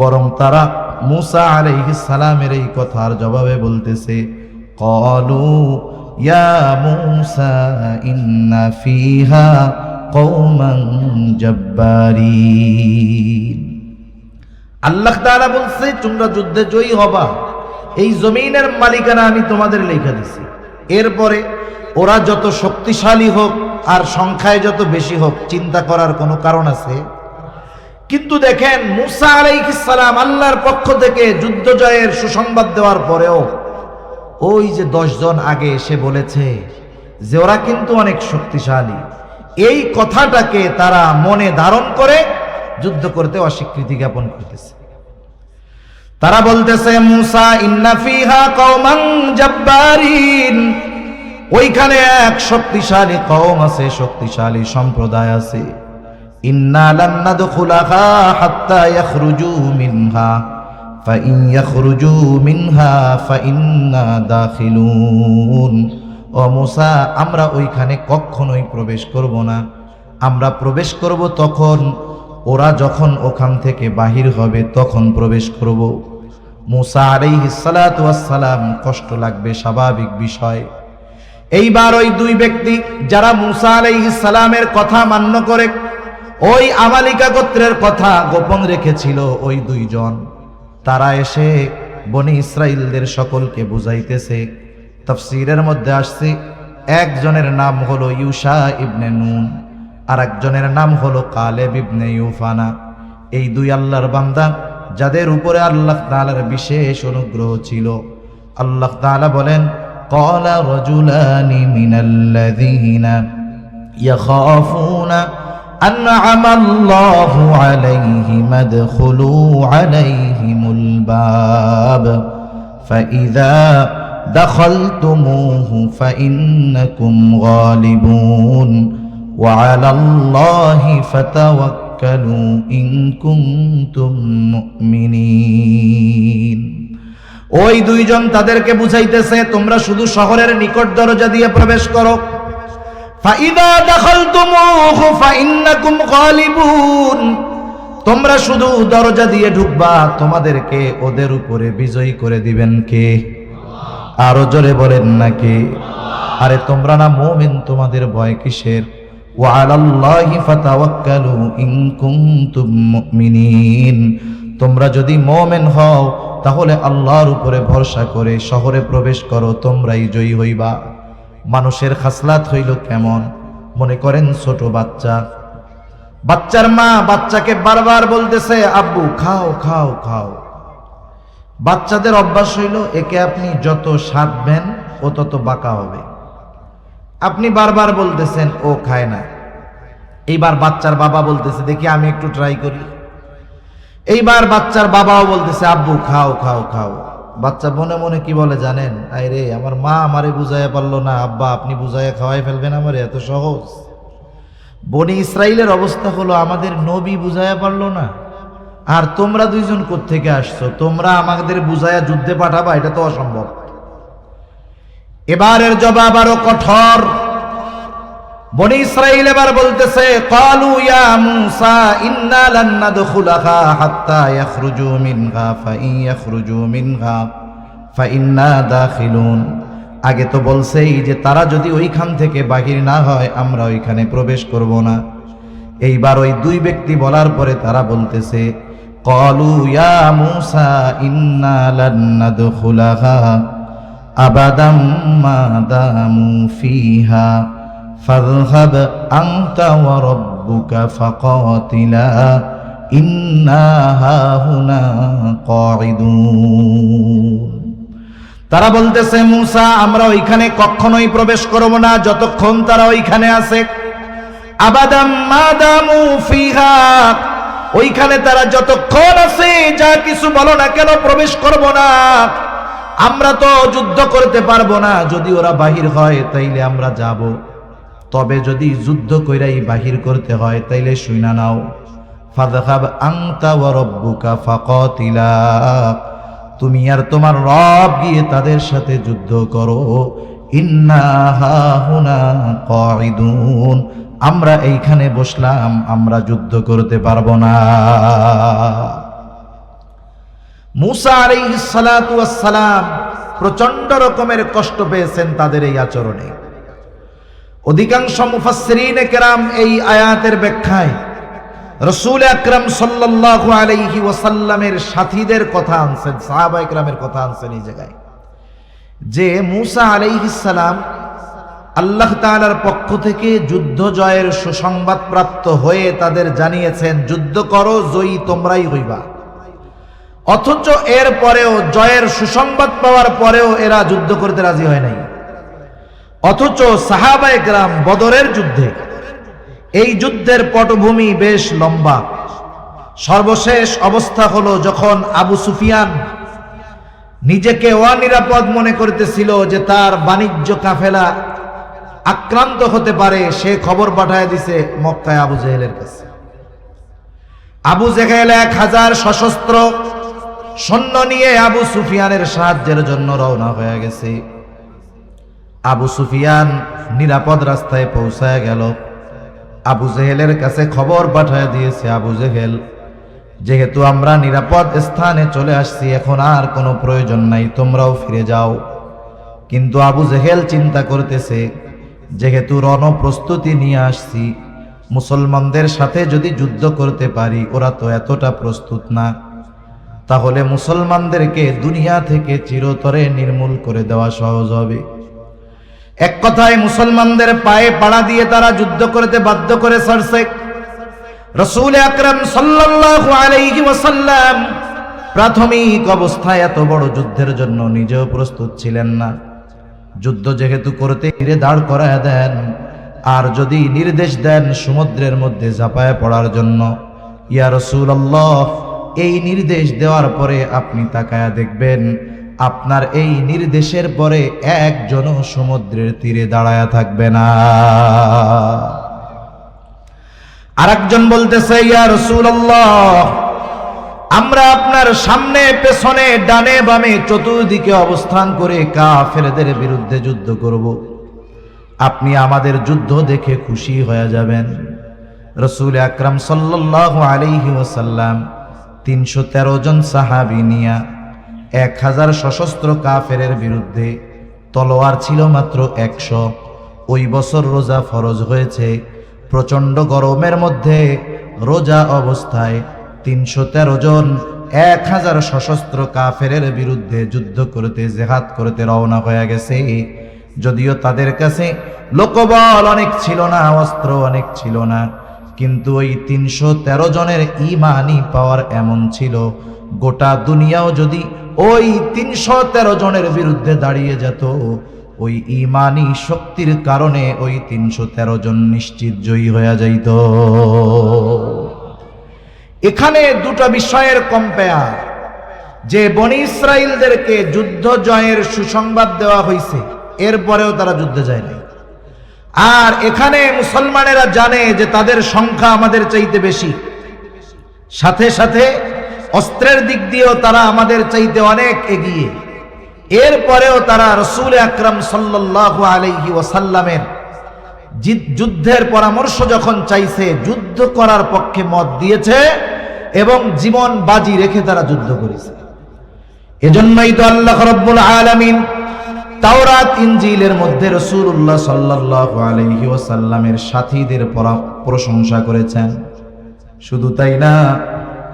বরং তারা মূসা আলাইহিস সালামের এই কথার জবাবে বলতেছে, ক্বালু ইয়া মূসা ইন্না ফিহা কওমান জাব্বারিন। আল্লাহ তাআলা বলছে, তোমরা যুদ্ধে জয়ী হবা, এই জমিনের মালিকানা আমি তোমাদের লেখা দিছি। এরপরে ওরা যত শক্তিশালী হোক আর সংখ্যায় যত বেশি হোক, চিন্তা করার কোনো কারণ আছে? কিন্তু দেখেন, মূসা আলাইহিস সালাম আল্লাহর পক্ষ থেকে যুদ্ধ জয়ের সুসংবাদ দেওয়ার পরেও ওই যে 10 জন আগে এসে বলেছে যে ওরা কিন্তু অনেক শক্তিশালী, এই কথাটাকে তারা মনে ধারণ করে যুদ্ধ করতে অস্বীকৃতি জ্ঞাপন করতেছে। তারা বলতেছে, মূসা ইন্না ফিহা কওমান জাব্বারিন, ওইখানে এক শক্তিশালী কওম আছে, শক্তিশালী সম্প্রদায় আছে। ইন্না লান নাদখুলাহা হাত্তা ইয়াখরুজু মিনহা ফাইন ইয়াখরুজু মিনহা ফাইন্না দাখিলুন। ও মূসা, আমরা ওইখানে কখনোই প্রবেশ করব না, আমরা প্রবেশ করব তখন ওরা যখন ওখান থেকে বাহির হবে তখন প্রবেশ করব। মূসা আলাইহিস সালাতু ওয়াস সালাম কষ্ট লাগবে, স্বাভাবিক বিষয়। এইবার ওই দুই ব্যক্তি যারা মূসা আলাইহিস সালামের কথা মান্য করে ওই আমালিকা গোত্রের কথা গোপন রেখেছিল, ওই দুইজন তারা এসে বনি ইসরাইলদের সকলকে বুঝাইতেছে। তাফসীরের মধ্যে আসছে, একজনের নাম হলো ইউশা ইবনে নুন, আর একজনের নাম হলো কালেব ইবনে ইউফানা। এই দুই আল্লাহর বান্দা যাদের উপরে আল্লাহ তাআলার বিশেষ অনুগ্রহ ছিল। আল্লাহ তাআলা বলেন, ক্বালা রাজুলানি মিনাল্লাযীনা ইয়াখাফুনা আন'আমাল্লাহু আলাইহিম আদখুলু আলাইহিমুল বাব ফাইযা দাখালতুমূহু ফাইন্নাকুম গালিবুন ওয়া আলাল্লাহি ফাতাওয়াক্কালু ইন কুনতুম মুমিনিন। ওই দুইজন তাদেরকে বুঝাইতেছে, তোমরা শুধু শহরের নিকট দরজা দিয়ে প্রবেশ করো, ফাইদা দাখালতুমূহু ফাইন্নাকুম গালিবুন, তোমরা শুধু দরজা দিয়ে ঢুকবা, তোমাদেরকে ওদের উপরে বিজয়ী করে দিবেন কে? আরো জোরে বলেন না কে? আরে তোমরা না মুমিন, তোমাদের ভয় কিসের? ওয়া আলাল্লাহি ফাতাওয়াক্কালু ইন কুনতুম মুমিনিন, তোমরা যদি মুমিন হও তাহলে আল্লাহর উপরে ভরসা করে শহরে প্রবেশ করো, তোমরাই জয়ী হইবা। মানুষের খাসলাত হইল কেমন? মনে করেন ছোট বাচ্চা, বাচ্চার মা বাচ্চাকে বারবার বলতেছে, আব্বু খাও খাও খাও। বাচ্চাদের অভ্যাস হইল, একে আপনি যত সাধবেন ও তত বাঁকা হবে। আপনি বারবার বলতেছেন, ও খায় না। এইবার বাচ্চার বাবা বলতেছে, দেখি আমি একটু ট্রাই করি। এইবার বাচ্চার বাবাও বলতেছে, আব্বু খাও খাও খাও। বাচ্চা মনে মনে কি বলে জানেন? আরে আমার মা আমারে বুঝাইয়া পারলো না, আব্বা আপনি বুঝাইয়া খাওয়াই ফেলবেন আমারে, এত সহজ। বনি ইসরাইলের অবস্থা হলো, আমাদের নবী বুঝাইয়া পারলো না, আর তোমরা দুইজন কোত্থেকে আসছো? তোমরা আমাদের বুঝাইয়া যুদ্ধে পাঠাবা, এটা তো অসম্ভব। এবারের জবাব আরো কঠোর। বনি ইসরাইল এবার বলতেছে, ক্বালু ইয়া মূসা ইন্না লান নাদখুলাহা হাত্তা ইয়াখরুজু মিনহা ফাইন ইয়াখরুজু মিনহা ফাইন্না দাখিলুন। আগে তো বলছেই যে তারা যদি ওইখান থেকে বাহির না হয় আমরা ওইখানে প্রবেশ করব না। এইবার ওই দুই ব্যক্তি বলার পরে তারা বলতেছে, ক্বালু ইয়া মূসা ইন্না লান নাদখুলাহা আবাদাম মা দামু ফিহা ফাযহাব আনতা ওয়া রাব্বুকা ফাকাতিলা ইন্না হাহুনা কাঈদুন। তারা বলতেছে, মূসা আমরা ওইখানে কখনোই প্রবেশ করব না যতক্ষণ তারা ওইখানে আছে। আবাদাম মা দামু ফিহা, ওইখানে তারা যতক্ষণ আছে যা কিছু বলো না কেন প্রবেশ করব না। আমরা তো যুদ্ধ করতে পারবো না, যদি ওরা বাহির হয় তাইলে আমরা যাব, তবে যদি যুদ্ধ কইরাই বাহির করতে হয় তাইলে শুইনা নাও। ফাযহাব আনতা ওয়া রাব্বুকা ফাকাতিলা, তুমি আর তোমার রব গিয়ে তাদের সাথে যুদ্ধ করো। ইন্না হাহুনা কাঈদুন, আমরা এইখানে বসলাম, আমরা যুদ্ধ করতে পারবো না। মূসা আলাইহিস সালাতু ওয়াস সালাম প্রচন্ড রকমের কষ্ট পেয়েছেন তাদের এই আচরণে। অধিকাংশ মুফাসসিরিনে কেরাম এই আয়াতের ব্যাখ্যায় রাসূল আকরাম সাল্লাল্লাহু আলাইহি ওয়াসাল্লামের সাথীদের কথা আনছেন, সাহাবায়ে কেরামের কথা আনছেন এই জায়গায়, যে মূসা আলাইহিস সালাম আল্লাহ তাআলার পক্ষ থেকে যুদ্ধ জয়ের সুসংবাদ প্রাপ্ত হয়ে তাদের জানিয়েছেন, যুদ্ধ করো, জয়ী তোমরাই হইবা। অথচ এর পরেও, জয়ের সুসংবাদ পাওয়ার পরেও এরা যুদ্ধ করতে রাজি হয় নাই। অথচ সাহাবায়ে কেরাম বদরের যুদ্ধে, এই যুদ্ধের পটভূমি বেশ লম্বা। সর্বশেষ অবস্থা হলো যখন আবু সুফিয়ান নিজেকে অনিরাপদ মনে করতেছিল যে তার বাণিজ্য কাফেলা আক্রান্ত হতে পারে, সে খবর পাঠায় দিছে মক্কায় আবু জেহেলের কাছে। আবু জেহেল 1000 সশস্ত্র সৈন্য নিয়ে আবু সুফিয়ানের সাহায্যের জন্য রওনা হয়ে গেছে। আবু সুফিয়ান নিরাপদ রাস্তায় পৌঁছায় গেল। আবু জেহেলের কাছে খবর পাঠায় দিয়েছে, আবু জেহেল, যেহেতু আমরা নিরাপদ স্থানে চলে আসছি, এখন আর কোনো প্রয়োজন নাই, তোমরাও ফিরে যাও। কিন্তু আবু জেহেল চিন্তা করতেছে, যেহেতু রণপ্রস্তুতি নিয়ে আসছি, মুসলমানদের সাথে যদি যুদ্ধ করতে পারি, ওরা তো এতটা প্রস্তুত না, তাহলে মুসলমানদেরকে দুনিয়া থেকে চিরতরে নির্মূল করে দেওয়া সহজ হবে। এক কথায় মুসলমানদের পায়ে পাড়া দিয়ে তারা যুদ্ধ করতে বাধ্য করে ছাড়ছে। রাসূল আকরাম সাল্লাল্লাহু আলাইহি ওয়াসাল্লাম প্রাথমিক অবস্থায় এত বড় যুদ্ধের জন্য নিজেও প্রস্তুত ছিলেন না। যুদ্ধ যেহেতু করতে তীরে দাঁড় করায় দেন, আর যদি নির্দেশ দেন সমুদ্রের মধ্যে ঝাঁপায় পড়ার জন্য, ইয়া রাসূলুল্লাহ, এই নির্দেশ দেওয়ার পরে আপনি তাকায়া দেখবেন আপনার এই নির্দেশের পরে একজনও সমুদ্রের তীরে দাঁড়ায়া থাকবে না। আরেকজন বলতেছে, ইয়া রাসূলুল্লাহ, আমরা আপনার সামনে পেছনে ডানে বামে চতুর্দিকে অবস্থান করে কাফেরদের বিরুদ্ধে যুদ্ধ করব, আপনি আমাদের যুদ্ধ দেখে খুশি হয়ে যাবেন। রাসূল আকরাম সাল্লাল্লাহু আলাইহি ওয়াসাল্লাম 313 জন সাহাবী নিয়া 1000 সশস্ত্র কাফেরের বিরুদ্ধে, তলোয়ার ছিল মাত্র 100। ওই বছর রোজা ফরজ হয়েছে, প্রচন্ড গরমের মধ্যে রোজা অবস্থায় 313 জন 1000 সশস্ত্র কাফেরের বিরুদ্ধে যুদ্ধ করতে, জিহাদ করতে রওনা হয়ে গেছে। যদিও তাদের কাছে লোকবল অনেক ছিল না, অস্ত্র অনেক ছিল না, কিন্তু ওই 313 জনের ঈমানি পাওয়ার এমন ছিল, গোটা দুনিয়াও যদি ওই 313 জনের বিরুদ্ধে দাঁড়িয়ে যেত, ওই ঈমানি শক্তির কারণে ওই 313 জন নিশ্চিত জয়ী হয়ে যাইত। এখানে দুটো বিষয়ের কম্পেয়ার, যে বনি ইসরাইলদেরকে যুদ্ধ জয়ের সুসংবাদ দেওয়া হয়েছে, এরপরেও তারা যুদ্ধে যায় নাই। আর এখানে মুসলমানেরা জানে যে তাদের সংখ্যা আমাদের চাইতে বেশি, সাথে সাথে অস্ত্রের দিক দিয়েও তারা আমাদের চাইতে অনেক এগিয়ে। এরপরেও তারা রাসূল আকরাম সাল্লাল্লাহু আলাইহি ওয়াসাল্লামের যুদ্ধের পরামর্শ যখন চাইছে, যুদ্ধ করার পক্ষে মত দিয়েছে এবং জীবন বাজি রেখে তারা যুদ্ধ করেছে। এজন্যই তো আল্লাহ রাব্বুল আলামিন তাওরাত ইনজিলের মধ্যে রাসূলুল্লাহ সাল্লাল্লাহু আলাইহি ওয়াসাল্লামের সাথীদের প্রশংসা করেছেন। শুধু তাই না,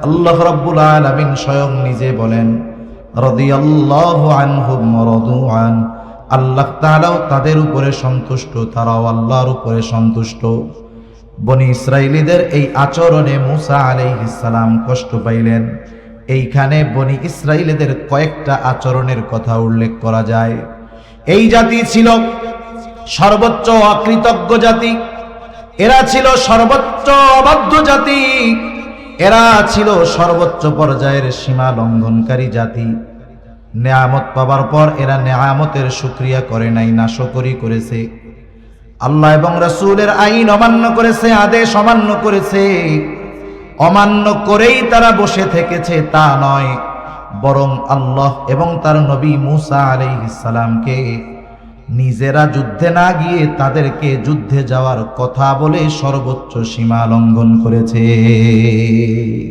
আল্লাহ রাব্বুল আলামিন স্বয়ং নিজে বলেন, রাদিয়াল্লাহু আনহুম ওয়া রাদু আন, আল্লাহ তাআলাও তাদের উপরে সন্তুষ্ট, তারাও আল্লাহর উপরে সন্তুষ্ট। বনি ইসরাইলীদের এই আচরণে মুসা আলাইহিস সালাম কষ্ট পাইলেন। এইখানে বনি ইসরাইলীদের কয়েকটা আচরণের কথা উল্লেখ করা যায়। এই জাতি ছিল সর্বোচ্চ অকৃতজ্ঞ জাতি, এরা ছিল সর্বোচ্চ অবাধ্য জাতি, এরা ছিল সর্বোচ্চ পর্যায়ের সীমা লঙ্ঘনকারী জাতি। নেয়ামত পাবার পর এরা নেয়ামতের শুকরিয়া করে নাই, নাশকরি করেছে। আল্লাহ এবং রাসূলের আইন অমান্য করেছে, আদেশ অমান্য করেছে। অমান্য করেই তারা বসে থেকেছে তা নয়, বরং আল্লাহ এবং তার নবী মুসা আলাইহিস সালামকে নিজেরা যুদ্ধে না গিয়ে তাদেরকে যুদ্ধে যাওয়ার কথা বলে সর্বোচ্চ সীমা লঙ্ঘন করেছে।